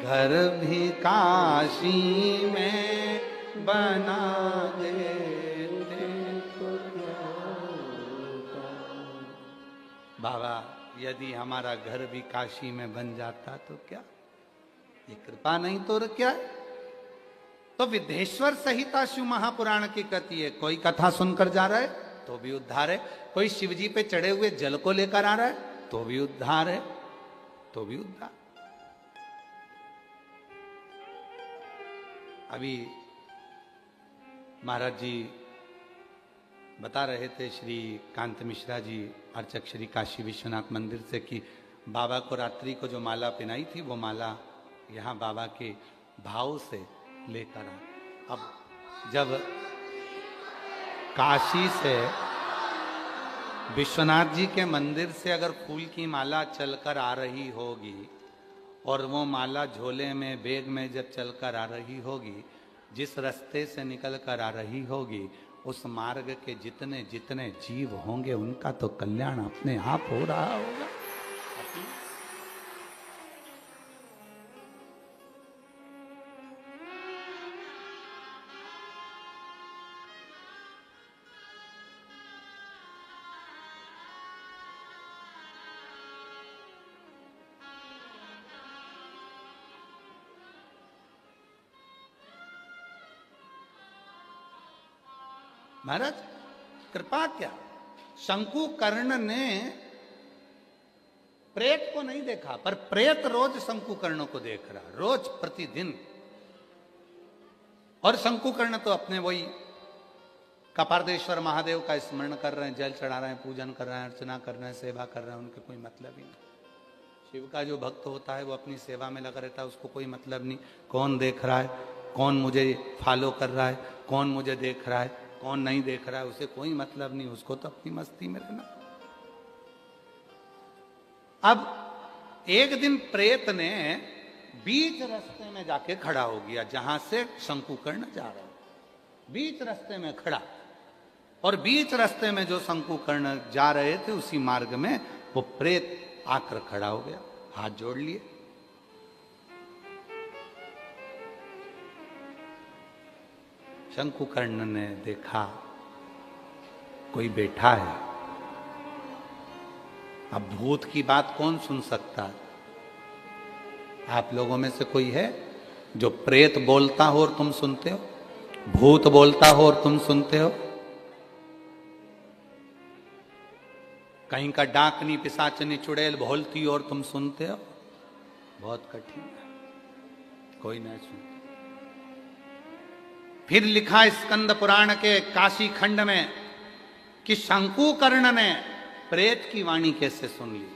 घर भी काशी में बना देते तो क्या होगा। बाबा यदि हमारा घर भी काशी में बन जाता तो क्या, ये कृपा नहीं तो क्या है? तो विदेश्वर संहिता शिव महापुराण की कृति है। कोई कथा सुनकर जा रहा है तो भी उद्धार है, कोई शिव जी पे चढ़े हुए जल को लेकर आ रहा है तो भी उद्धार है, तो भी उद्धार। अभी महाराज जी बता रहे थे, श्री कांत मिश्रा जी अर्चक श्री काशी विश्वनाथ मंदिर से, कि बाबा को रात्रि को जो माला पहनाई थी वो माला यहाँ बाबा के भाव से लेकर आ। अब जब काशी से विश्वनाथ जी के मंदिर से अगर फूल की माला चलकर आ रही होगी और वो माला झोले में बैग में जब चलकर आ रही होगी, जिस रास्ते से निकल कर आ रही होगी, उस मार्ग के जितने जितने जीव होंगे उनका तो कल्याण अपने आप हो रहा होगा। महाराज कृपा क्या, शंकुकर्ण ने प्रेत को नहीं देखा, पर प्रेत रोज शंकुकर्ण को देख रहा, रोज प्रतिदिन। और शंकुकर्ण तो अपने वही कपारदेश्वर महादेव का स्मरण कर रहे हैं, जल चढ़ा रहे हैं, पूजन कर रहे हैं, अर्चना कर रहे हैं, सेवा कर रहे हैं, उनके कोई मतलब ही नहीं। शिव का जो भक्त होता है वो अपनी सेवा में लगा रहता है, उसको कोई मतलब नहीं कौन देख रहा है, कौन मुझे फॉलो कर रहा है, कौन मुझे देख रहा है, कौन नहीं देख रहा है, उसे कोई मतलब नहीं, उसको तो अपनी मस्ती में रहना। अब एक दिन प्रेत ने बीच रास्ते में जाके खड़ा हो गया, जहां से शंकुकर्ण जा रहा है, बीच रास्ते में खड़ा। और बीच रास्ते में जो शंकुकर्ण जा रहे थे उसी मार्ग में वो प्रेत आकर खड़ा हो गया, हाथ जोड़ लिए। शंकुकर्ण ने देखा कोई बैठा है। अब भूत की बात कौन सुन सकता है? आप लोगों में से कोई है जो प्रेत बोलता हो और तुम सुनते हो, भूत बोलता हो और तुम सुनते हो? कहीं का डाकनी पिशाचनी चुड़ैल बोलती हो और तुम सुनते हो? बहुत कठिन है, कोई नहीं सुनता। फिर लिखा स्कंद पुराण के काशी खंड में कि शंकुकर्ण ने प्रेत की वाणी कैसे सुन ली।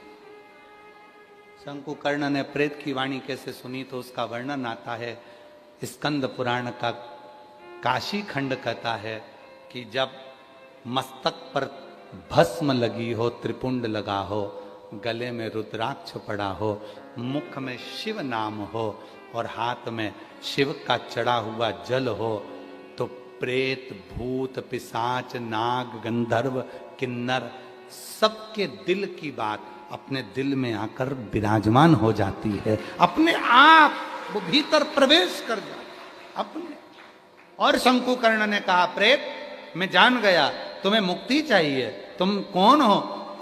शंकुकर्ण ने प्रेत की वाणी कैसे सुनी, तो उसका वर्णन आता है स्कंद पुराण का। काशी खंड कहता है कि जब मस्तक पर भस्म लगी हो, त्रिपुंड लगा हो, गले में रुद्राक्ष पड़ा हो, मुख में शिव नाम हो और हाथ में शिव का चढ़ा हुआ जल हो, तो प्रेत, भूत, पिशाच, नाग, गंधर्व, किन्नर सबके दिल की बात अपने दिल में आकर विराजमान हो जाती है, अपने आप वो भीतर प्रवेश कर जाता अपने। और शंकुकर्ण ने कहा, प्रेत मैं जान गया तुम्हें मुक्ति चाहिए, तुम कौन हो,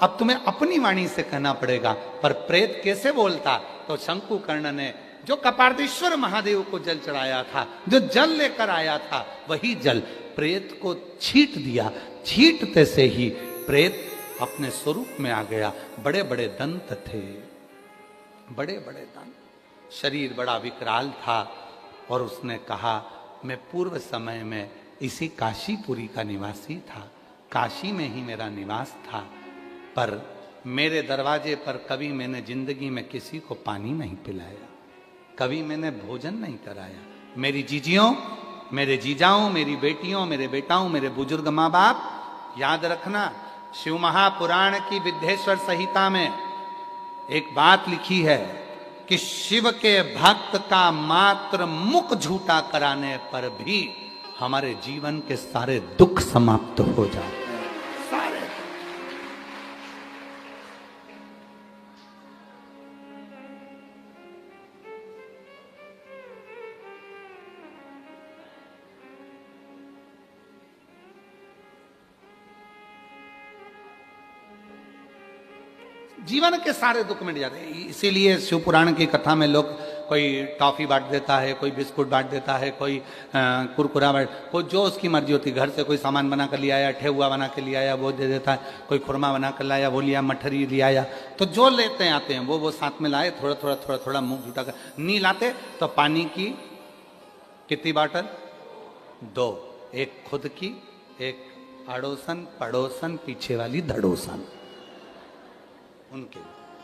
अब तुम्हें अपनी वाणी से कहना पड़ेगा। पर प्रेत कैसे बोलता? तो शंकुकर्ण ने जो कपारदेश्वर महादेव को जल चढ़ाया था, जो जल लेकर आया था, वही जल प्रेत को छीट दिया। छीटते से ही प्रेत अपने स्वरूप में आ गया। बड़े बड़े दंत थे, बड़े बड़े दंत, शरीर बड़ा विकराल था। और उसने कहा, मैं पूर्व समय में इसी काशीपुरी का निवासी था, काशी में ही मेरा निवास था, पर मेरे दरवाजे पर कभी मैंने जिंदगी में किसी को पानी नहीं पिलाया, कभी मैंने भोजन नहीं कराया। मेरी जीजियों, मेरे जीजाओं, मेरी बेटियों, मेरे बेटाओं, मेरे बुजुर्ग माँ बाप, याद रखना, शिव महापुराण की विद्येश्वर संहिता में एक बात लिखी है कि शिव के भक्त का मात्र मुख झूठा कराने पर भी हमारे जीवन के सारे दुख समाप्त हो जाते हैं, सारे। जीवन के सारे दुख मिट जाते हैं। इसीलिए शिव पुराण की कथा में लोग कोई टॉफी बांट देता है, कोई बिस्कुट बांट देता है, कोई कुरकुरा बांट, कोई जो उसकी मर्जी होती है। घर से कोई सामान बना कर ले आया, ठेहुआ बना के ले आया, वो दे देता है। कोई खुरमा बना कर लाया, वो लिया, मठरी ले आया। तो जो लेते हैं आते हैं वो साथ में लाए, थोड़ा थोड़ा थोड़ा थोड़ा मुंह झूठा कर। नहीं लाते तो पानी की कितनी बॉटल? 2, एक खुद की, एक अड़ोसन पड़ोसन पीछे वाली धड़ोसन, उनके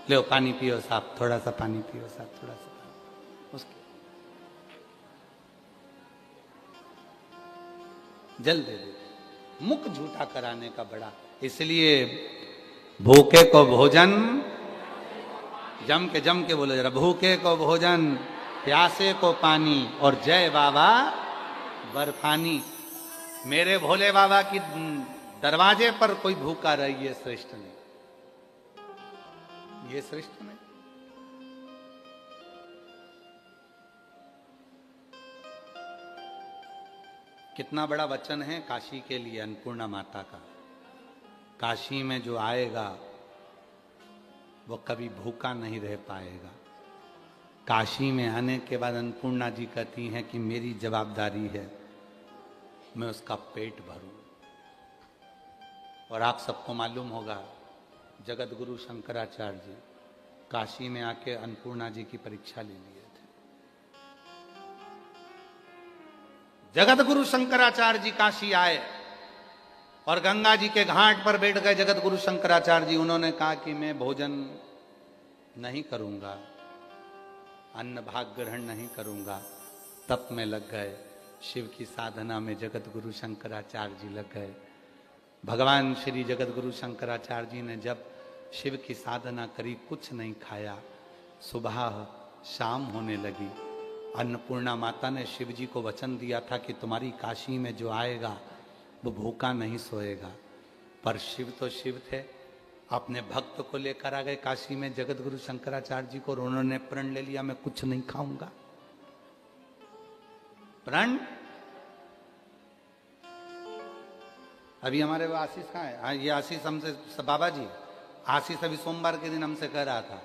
ले पानी पियो साहब, थोड़ा सा पानी पियो साहब, थोड़ा सा पानी। उसके जल दे दे, मुख झूठा कराने का बड़ा। इसलिए भूखे को भोजन, जम के बोलो जरा, भूखे को भोजन, प्यासे को पानी, और जय बाबा बर्फानी। मेरे भोले बाबा की दरवाजे पर कोई भूखा रही, ये श्रेष्ठ नहीं, ये श्रेष्ठ नहीं। कितना बड़ा वचन है काशी के लिए अन्नपूर्णा माता का। काशी में जो आएगा वो कभी भूखा नहीं रह पाएगा। काशी में आने के बाद अन्नपूर्णा जी कहती हैं कि मेरी जवाबदारी है मैं उसका पेट भरूं। और आप सबको मालूम होगा जगत गुरु शंकराचार्य जी काशी में आके अन्नपूर्णा जी की परीक्षा ले लिए थे। जगत गुरु शंकराचार्य जी काशी आए और गंगा जी के घाट पर बैठ गए। जगत गुरु शंकराचार्य जी, उन्होंने कहा कि मैं भोजन नहीं करूंगा, अन्न भाग ग्रहण नहीं करूंगा। तप में लग गए, शिव की साधना में जगत गुरु शंकराचार्य जी लग गए। भगवान श्री जगत गुरु शंकराचार्य जी ने जब शिव की साधना करी, कुछ नहीं खाया। सुबह शाम होने लगी। अन्नपूर्णा माता ने शिव जी को वचन दिया था कि तुम्हारी काशी में जो आएगा वो भूखा नहीं सोएगा। पर शिव तो शिव थे, अपने भक्त को लेकर आ गए काशी में जगत गुरु शंकराचार्य जी को, और उन्होंने प्रण ले लिया मैं कुछ नहीं खाऊंगा। प्रण। अभी हमारे वो आशीष कहाँ है? हाँ, ये आशीष हमसे, बाबा जी आशीष अभी सोमवार के दिन हमसे कह रहा था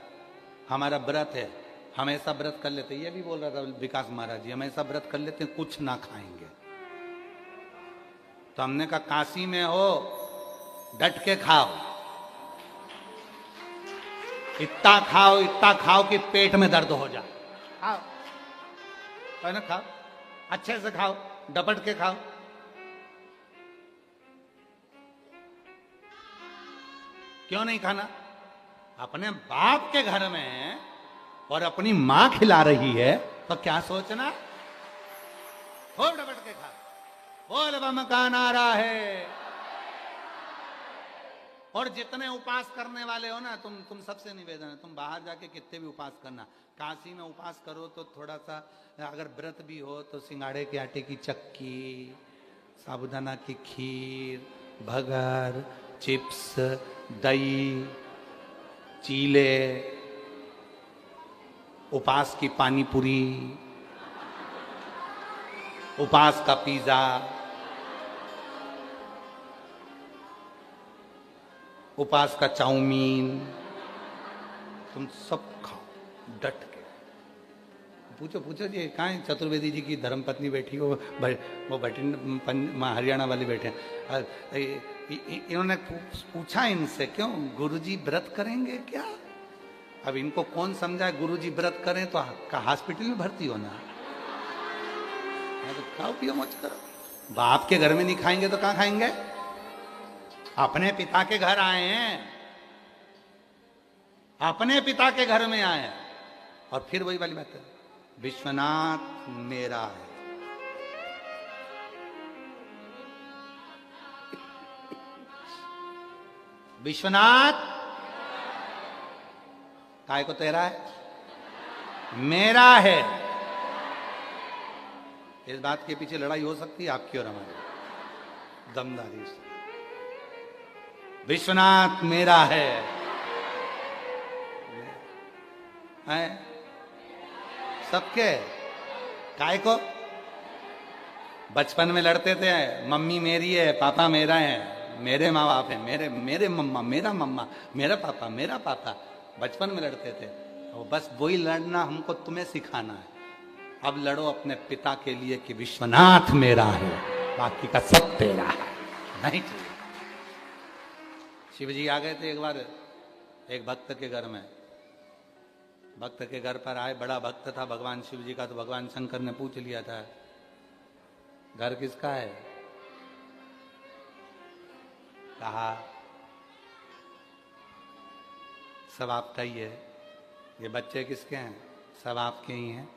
हमारा व्रत है, हम ऐसा व्रत कर लेते। ये भी बोल रहा था विकास महाराज जी, हम ऐसा व्रत कर लेते हैं कुछ ना खाएंगे। तो हमने कहा काशी में हो डट के खाओ, इतना खाओ कि पेट में दर्द हो जाए। खाओ, है ना, खाओ, अच्छे से खाओ, डपट के खाओ। क्यों नहीं खाना? अपने बाप के घर में और अपनी मां खिला रही है तो क्या सोचना। खूब डपट के खा, बोल बम का नारा है। और जितने उपास करने वाले हो ना, तुम सबसे निवेदन है, तुम बाहर जाके कितने भी उपास करना, काशी में उपास करो तो थोड़ा सा, अगर व्रत भी हो तो सिंगाड़े के आटे की चक्की, साबूदाना की खीर, भगर, चिप्स, दही, चीले, उपास की पानी पूरी, उपास का पिज्जा, उपास का चाउमीन, तुम सब खाओ डट के। पूछो जी कहाँ है चतुर्वेदी जी की धर्मपत्नी बैठी हो, वो बैठी हरियाणा वाली बैठे। इन्होंने पूछा इनसे क्यों गुरुजी व्रत करेंगे क्या? अब इनको कौन समझाए गुरुजी व्रत करें तो हॉस्पिटल में भर्ती होना। तो खाओ पियो मौज करो। बाप के घर में नहीं खाएंगे तो कहाँ खाएंगे? अपने पिता के घर आए हैं, अपने पिता के घर में आए हैं। और फिर वही वाली बात है, विश्वनाथ मेरा है। विश्वनाथ काय को तेरा है, मेरा है। इस बात के पीछे लड़ाई हो सकती है आपकी और हमारी, दमदारी से। विश्वनाथ मेरा है, सबके। काय को बचपन में लड़ते थे, मम्मी मेरी है पापा मेरा है, मेरे माँ बाप है, मेरे मम्मा, मेरा पापा, मेरा पापा। बचपन में लड़ते थे, और बस वही लड़ना हमको तुम्हें सिखाना है। अब लड़ो अपने पिता के लिए कि विश्वनाथ मेरा है, बाकी का सब तेरा है। नहीं चाहिए। शिव जी आ गए थे एक बार एक भक्त के घर में। भक्त के घर पर आए, बड़ा भक्त था भगवान शिव जी का, तो भगवान शंकर ने पूछ लिया था घर किसका है। कहा सब आपका ही है। ये बच्चे किसके हैं? सब आपके ही हैं।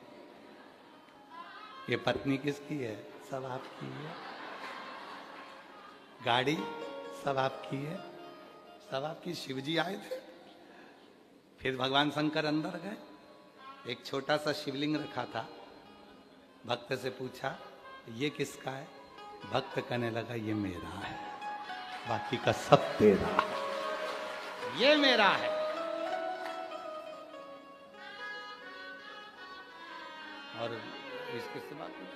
ये पत्नी किसकी है? सब आपकी है। गाड़ी सब आपकी है, सब आपकी। शिव जी आए थे। फिर भगवान शंकर अंदर गए, एक छोटा सा शिवलिंग रखा था। भक्त से पूछा ये किसका है? भक्त कहने लगा ये मेरा है, बाकी का सब तेरा है। ये मेरा है। और इसके सिवा कुछ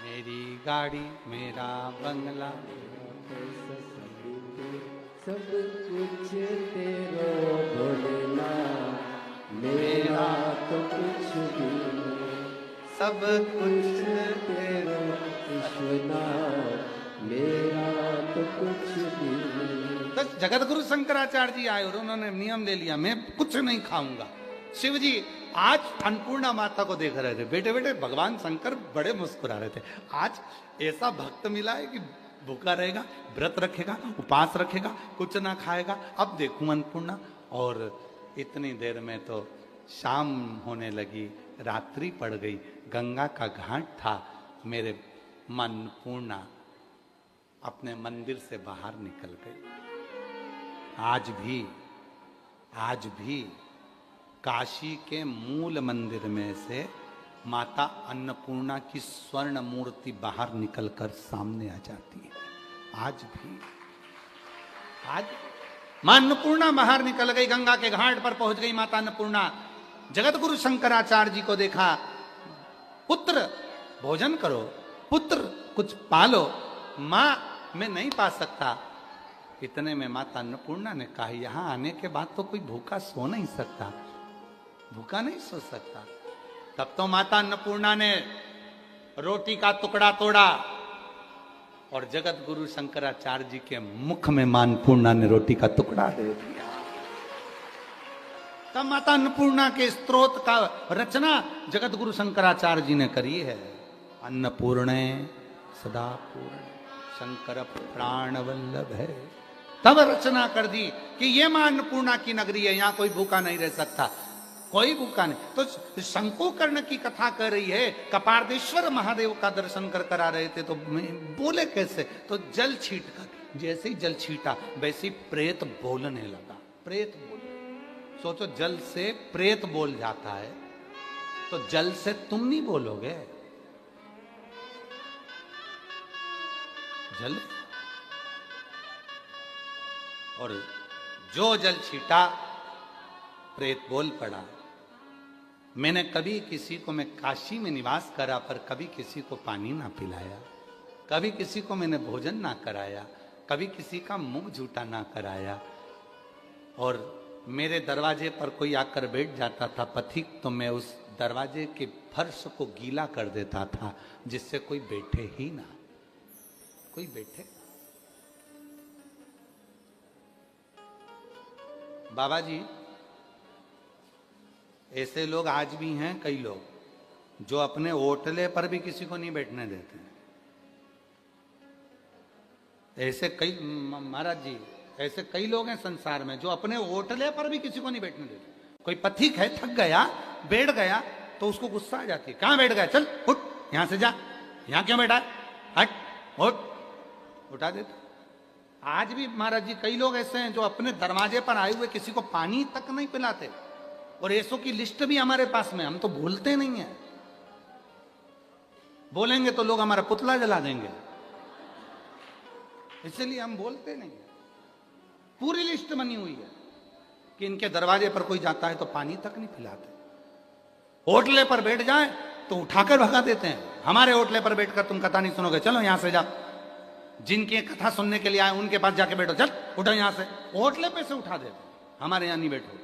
मेरी गाड़ी, मेरा बंगला, सब कुछ तेरो भोलेना, मेरा तो कुछ भी नहीं। सब कुछ तेरो विश्वनाथ, मेरा तो कुछ भी नहीं। तो जगत गुरु शंकराचार्य जी आए और उन्होंने नियम ले लिया, मैं कुछ नहीं खाऊंगा। शिव जी आज अन्नपूर्णा माता को देख रहे थे। बेटे बेटे भगवान शंकर बड़े मुस्कुरा रहे थे। आज ऐसा भक्त मिला है कि भूखा रहेगा, व्रत रखेगा, उपास रखेगा, कुछ ना खाएगा। अब देखूं अन्नपूर्णा। और इतनी देर में तो शाम होने लगी, रात्रि पड़ गई, गंगा का घाट था। मेरे मन पूर्णा अपने मंदिर से बाहर निकल गई। आज भी काशी के मूल मंदिर में से माता अन्नपूर्णा की स्वर्ण मूर्ति बाहर निकलकर सामने आ जाती है। आज मां अन्नपूर्णा बाहर निकल गई, गंगा के घाट पर पहुंच गई माता अन्नपूर्णा। जगत गुरु शंकराचार्य जी को देखा, पुत्र भोजन करो, पुत्र कुछ पालो। मां मैं नहीं पा सकता। इतने में माता अन्नपूर्णा ने कहा यहां आने के बाद तो कोई भूखा सो नहीं सकता, भूखा नहीं सो सकता। तब तो माता अन्नपूर्णा ने रोटी का टुकड़ा तोड़ा और जगत गुरु शंकराचार्य जी के मुख में मां अन्नपूर्णा ने रोटी का टुकड़ा दे दिया। तब माता अन्नपूर्णा के स्तोत्र का रचना जगत गुरु शंकराचार्य जी ने करी है। अन्नपूर्णे सदा पूर्ण शंकर प्राण वल्लभ है। तब रचना कर दी कि ये मां अन्नपूर्णा की नगरी है, यहां कोई भूखा नहीं रह सकता, कोई भूखा नहीं। तो शंकुकर्ण की कथा कर रही है, कपार्देश्वर महादेव का दर्शन कर करा रहे थे, तो बोले कैसे? तो जल छीट कर, जैसे ही जल छीटा वैसे ही प्रेत बोलने लगा। प्रेत बोले, सोचो जल से प्रेत बोल जाता है तो जल से तुम नहीं बोलोगे। जल और जो जल छीटा प्रेत बोल पड़ा। मैंने कभी किसी को, मैं काशी में निवास करा पर कभी किसी को पानी ना पिलाया, कभी किसी को मैंने भोजन ना कराया, कभी किसी का मुंह झूठा ना कराया। और मेरे दरवाजे पर कोई आकर बैठ जाता था पथिक, तो मैं उस दरवाजे के फर्श को गीला कर देता था जिससे कोई बैठे ही ना, कोई बैठे। बाबा जी ऐसे लोग आज भी हैं, कई लोग जो अपने ओटले पर भी किसी को नहीं बैठने देते हैं। ऐसे कई, महाराज जी ऐसे कई लोग हैं संसार में जो अपने ओटले पर भी किसी को नहीं बैठने देते। कोई पथिक है, थक गया, बैठ गया तो उसको गुस्सा आ जाती है, कहां बैठ गया, चल उठ यहां से जा, यहां क्यों बैठा है, हट उठ, उठा देते। आज भी महाराज जी कई लोग ऐसे हैं जो अपने दरवाजे पर आए हुए किसी को पानी तक नहीं पिलाते। और ऐसों की लिस्ट भी हमारे पास में, हम तो बोलते नहीं है। बोलेंगे तो लोग हमारा पुतला जला देंगे, इसलिए हम बोलते नहीं है। पूरी लिस्ट बनी हुई है कि इनके दरवाजे पर कोई जाता है तो पानी तक नहीं पिलाते, होटले पर बैठ जाए तो उठाकर भगा देते हैं। हमारे होटले पर बैठकर तुम कथा नहीं सुनोगे, चलो यहां से जा। जिनकी कथा सुनने के लिए आए उनके पास जाके बैठो, चल उठो यहां से, होटले पे से उठा देते हैं, हमारे यहां नहीं बैठो।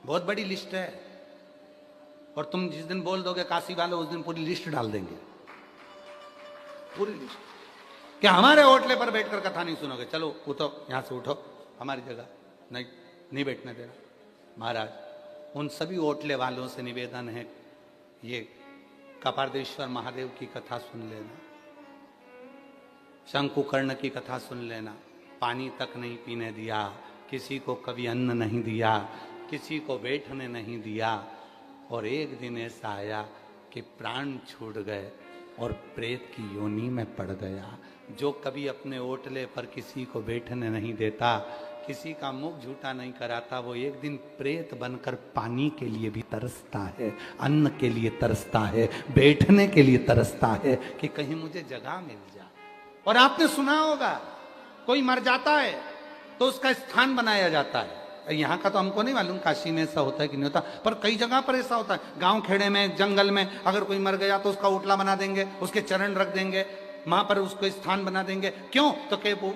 बहुत बड़ी लिस्ट है। और तुम जिस दिन बोल दोगे काशी वाले, उस दिन पूरी लिस्ट डाल देंगे, पूरी लिस्ट, कि हमारे होटले पर बैठकर कथा नहीं सुनोगे, चलो उठो यहां से, उठो, हमारी जगह नहीं बैठने देना। महाराज, उन सभी होटले वालों से निवेदन है, ये कपारदेश्वर महादेव की कथा सुन लेना, शंकुकर्ण की कथा सुन लेना। पानी तक नहीं पीने दिया, किसी को कभी अन्न नहीं दिया, किसी को बैठने नहीं दिया। और एक दिन ऐसा आया कि प्राण छूट गए और प्रेत की योनि में पड़ गया। जो कभी अपने ओटले पर किसी को बैठने नहीं देता, किसी का मुख झूठा नहीं कराता, वो एक दिन प्रेत बनकर पानी के लिए भी तरसता है, अन्न के लिए तरसता है, बैठने के लिए तरसता है कि कहीं मुझे जगह मिल जाए। और आपने सुना होगा, कोई मर जाता है तो उसका स्थान बनाया जाता है। यहाँ का तो हमको नहीं मालूम काशी में ऐसा होता है कि नहीं होता, पर कई जगह पर ऐसा होता है। गांव खेड़े में, जंगल में अगर कोई मर गया तो उसका ओटला बना देंगे, उसके चरण रख देंगे, वहां पर उसको स्थान बना देंगे। क्यों? तो कि वो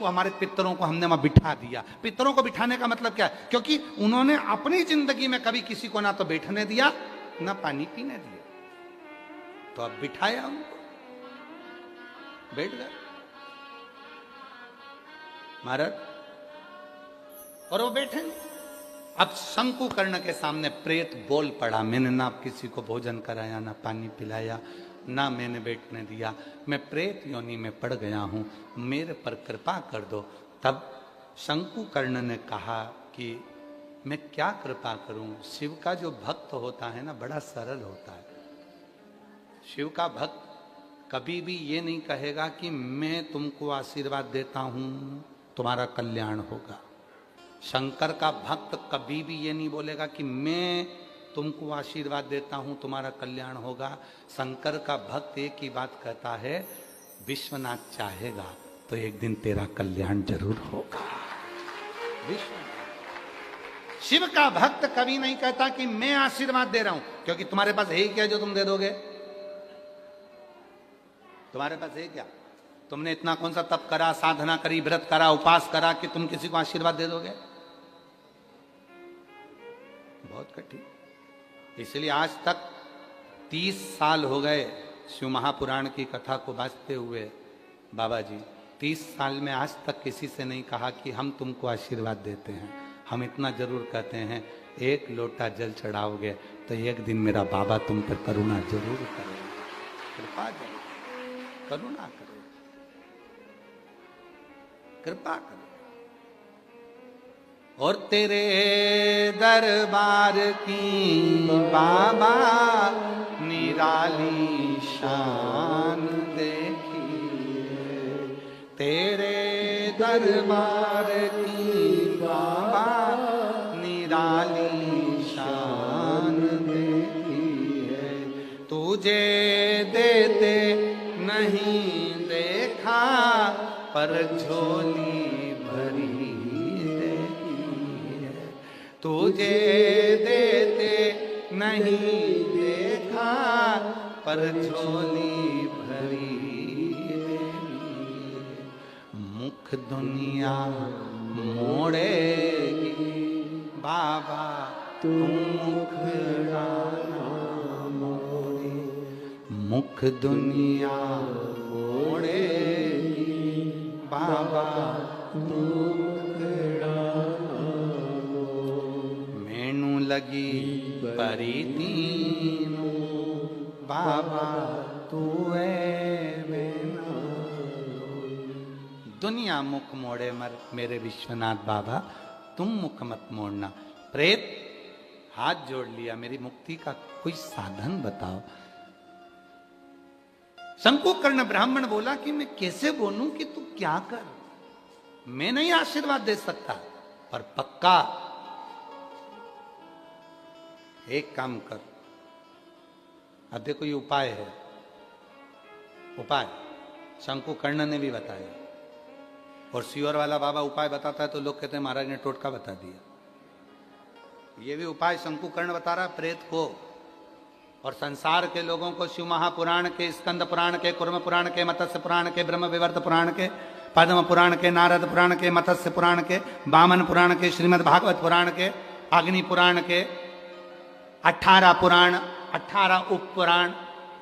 हमारे पितरों को हमने वहां बिठा दिया। पितरों को बिठाने का मतलब क्या है? क्योंकि उन्होंने अपनी जिंदगी में कभी किसी को ना तो बैठने दिया, ना पानी पीने दिया, तो अब बिठाया उनको, बैठ गए महाराज, और वो बैठे। अब शंकुकर्ण के सामने प्रेत बोल पड़ा, मैंने ना किसी को भोजन कराया, ना पानी पिलाया, ना मैंने बैठने दिया, मैं प्रेत योनि में पड़ गया हूं, मेरे पर कृपा कर दो। तब शंकुकर्ण ने कहा कि मैं क्या कृपा करूं? शिव का जो भक्त होता है ना, बड़ा सरल होता है। शिव का भक्त कभी भी ये नहीं कहेगा कि मैं तुमको आशीर्वाद देता हूं, तुम्हारा कल्याण होगा। शंकर का भक्त कभी भी ये नहीं बोलेगा कि मैं तुमको आशीर्वाद देता हूं, तुम्हारा कल्याण होगा। शंकर का भक्त एक ही बात कहता है, विश्वनाथ चाहेगा तो एक दिन तेरा कल्याण जरूर होगा। विश्वनाथ। शिव का भक्त कभी नहीं कहता कि मैं आशीर्वाद दे रहा हूं, क्योंकि तुम्हारे पास है क्या जो तुम दे दोगे? तुम्हारे पास है क्या? तुमने इतना कौन सा तप करा, साधना करी, व्रत करा, उपास करा कि तुम किसी को आशीर्वाद दे दोगे? बहुत कठिन। इसलिए आज तक 30 साल हो गए शिव महापुराण की कथा को बांचते हुए बाबा जी। 30 साल में आज तक किसी से नहीं कहा कि हम तुमको आशीर्वाद देते हैं। हम इतना जरूर कहते हैं, एक लोटा जल चढ़ाओगे तो एक दिन मेरा बाबा तुम पर करुणा जरूर करेगा, कृपा जरूर, करुणा करेगा, कृपा करेगा। और तेरे दरबार की बाबा निराली शान देखी, तेरे दरबार की बाबा निराली शान देखी है। तुझे देते नहीं देखा, पर झोली भरी तुझे देते नहीं देखा, पर झोली भरी। मुख दुनिया मोड़ेगी बाबा, तुम मुखड़ा मोड़े। मुख दुनिया मोड़ेगी बाबा, तुम लगी परितीनु बाबा, तू दुनिया मुख मोड़े मर मेरे विश्वनाथ बाबा, तुम मुख मत मोड़ना। प्रेत हाथ जोड़ लिया, मेरी मुक्ति का कोई साधन बताओ। शंकुकर्ण ब्राह्मण बोला कि मैं कैसे बोलूं कि तू क्या कर, मैं नहीं आशीर्वाद दे सकता, पर पक्का एक काम कर। अब देखो ये उपाय है, उपाय शंकुकर्ण ने भी बताया। और सीवर वाला बाबा उपाय बताता है तो लोग कहते हैं महाराज ने टोटका बता दिया। ये भी उपाय शंकुकर्ण बता रहा प्रेत को, और संसार के लोगों को शिव महापुराण के, स्कंद पुराण के, कुर्म पुराण के, मत्स्य पुराण के, ब्रह्म विवर्त पुराण के, पद्म पुराण के, नारद पुराण के, मत्स्य पुराण के, वामन पुराण के, श्रीमद् भागवत पुराण के, अग्नि पुराण के, 18 पुराण, 18 उप पुराण,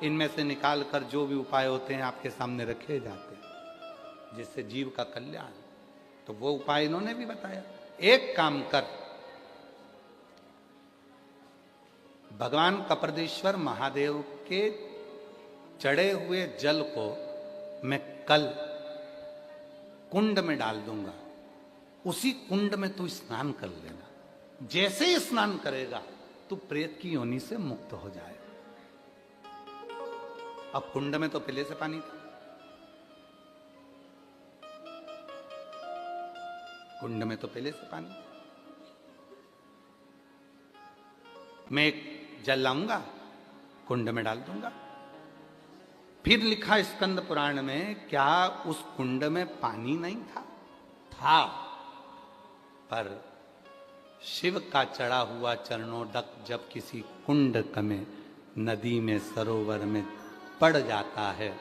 इनमें से निकाल कर जो भी उपाय होते हैं आपके सामने रखे जाते हैं जिससे जीव का कल्याण। तो वो उपाय इन्होंने भी बताया। एक काम कर, भगवान कपरदेश्वर महादेव के चढ़े हुए जल को मैं कल कुंड में डाल दूंगा, उसी कुंड में तू स्नान कर लेना। जैसे ही स्नान करेगा तू प्रेत की योनि से मुक्त हो जाए। अब कुंड में तो पहले से पानी था, कुंड में तो पहले से पानी। मैं एक जल लाऊंगा, कुंड में डाल दूंगा। फिर लिखा स्कंद पुराण में, क्या उस कुंड में पानी नहीं था? था, पर शिव का चढ़ा हुआ चरणोदक जब किसी कुंड में, नदी में, सरोवर में पड़ जाता है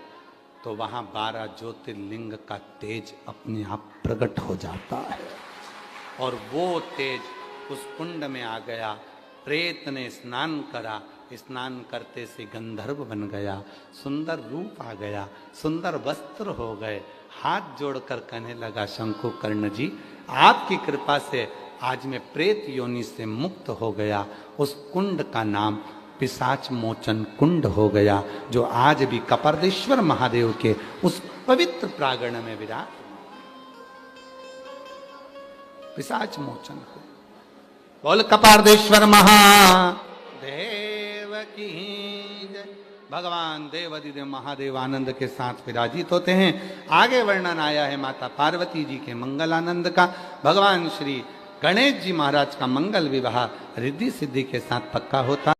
तो वहां 12 ज्योतिर्लिंग का तेज अपने आप प्रकट हो जाता है, और वो तेज उस कुंड में आ गया। प्रेत ने स्नान करा, स्नान करते से गंधर्व बन गया, सुंदर रूप आ गया, सुंदर वस्त्र हो गए। हाथ जोड़कर कहने लगा, शंकुकर्ण जी आपकी कृपा से आज मैं प्रेत योनि से मुक्त हो गया। उस कुंड का नाम पिशाच मोचन कुंड हो गया, जो आज भी कपरदेश्वर महादेव के उस पवित्र प्रांगण में विराट। पिशाच मोचन को बोल कपारदेश्वर महादेव की जय। भगवान देवादिदेव महादेव आनंद के साथ विराजित होते हैं। आगे वर्णन आया है माता पार्वती जी के मंगल आनंद का। भगवान श्री गणेश जी महाराज का मंगल विवाह रिद्धि सिद्धि के साथ पक्का होता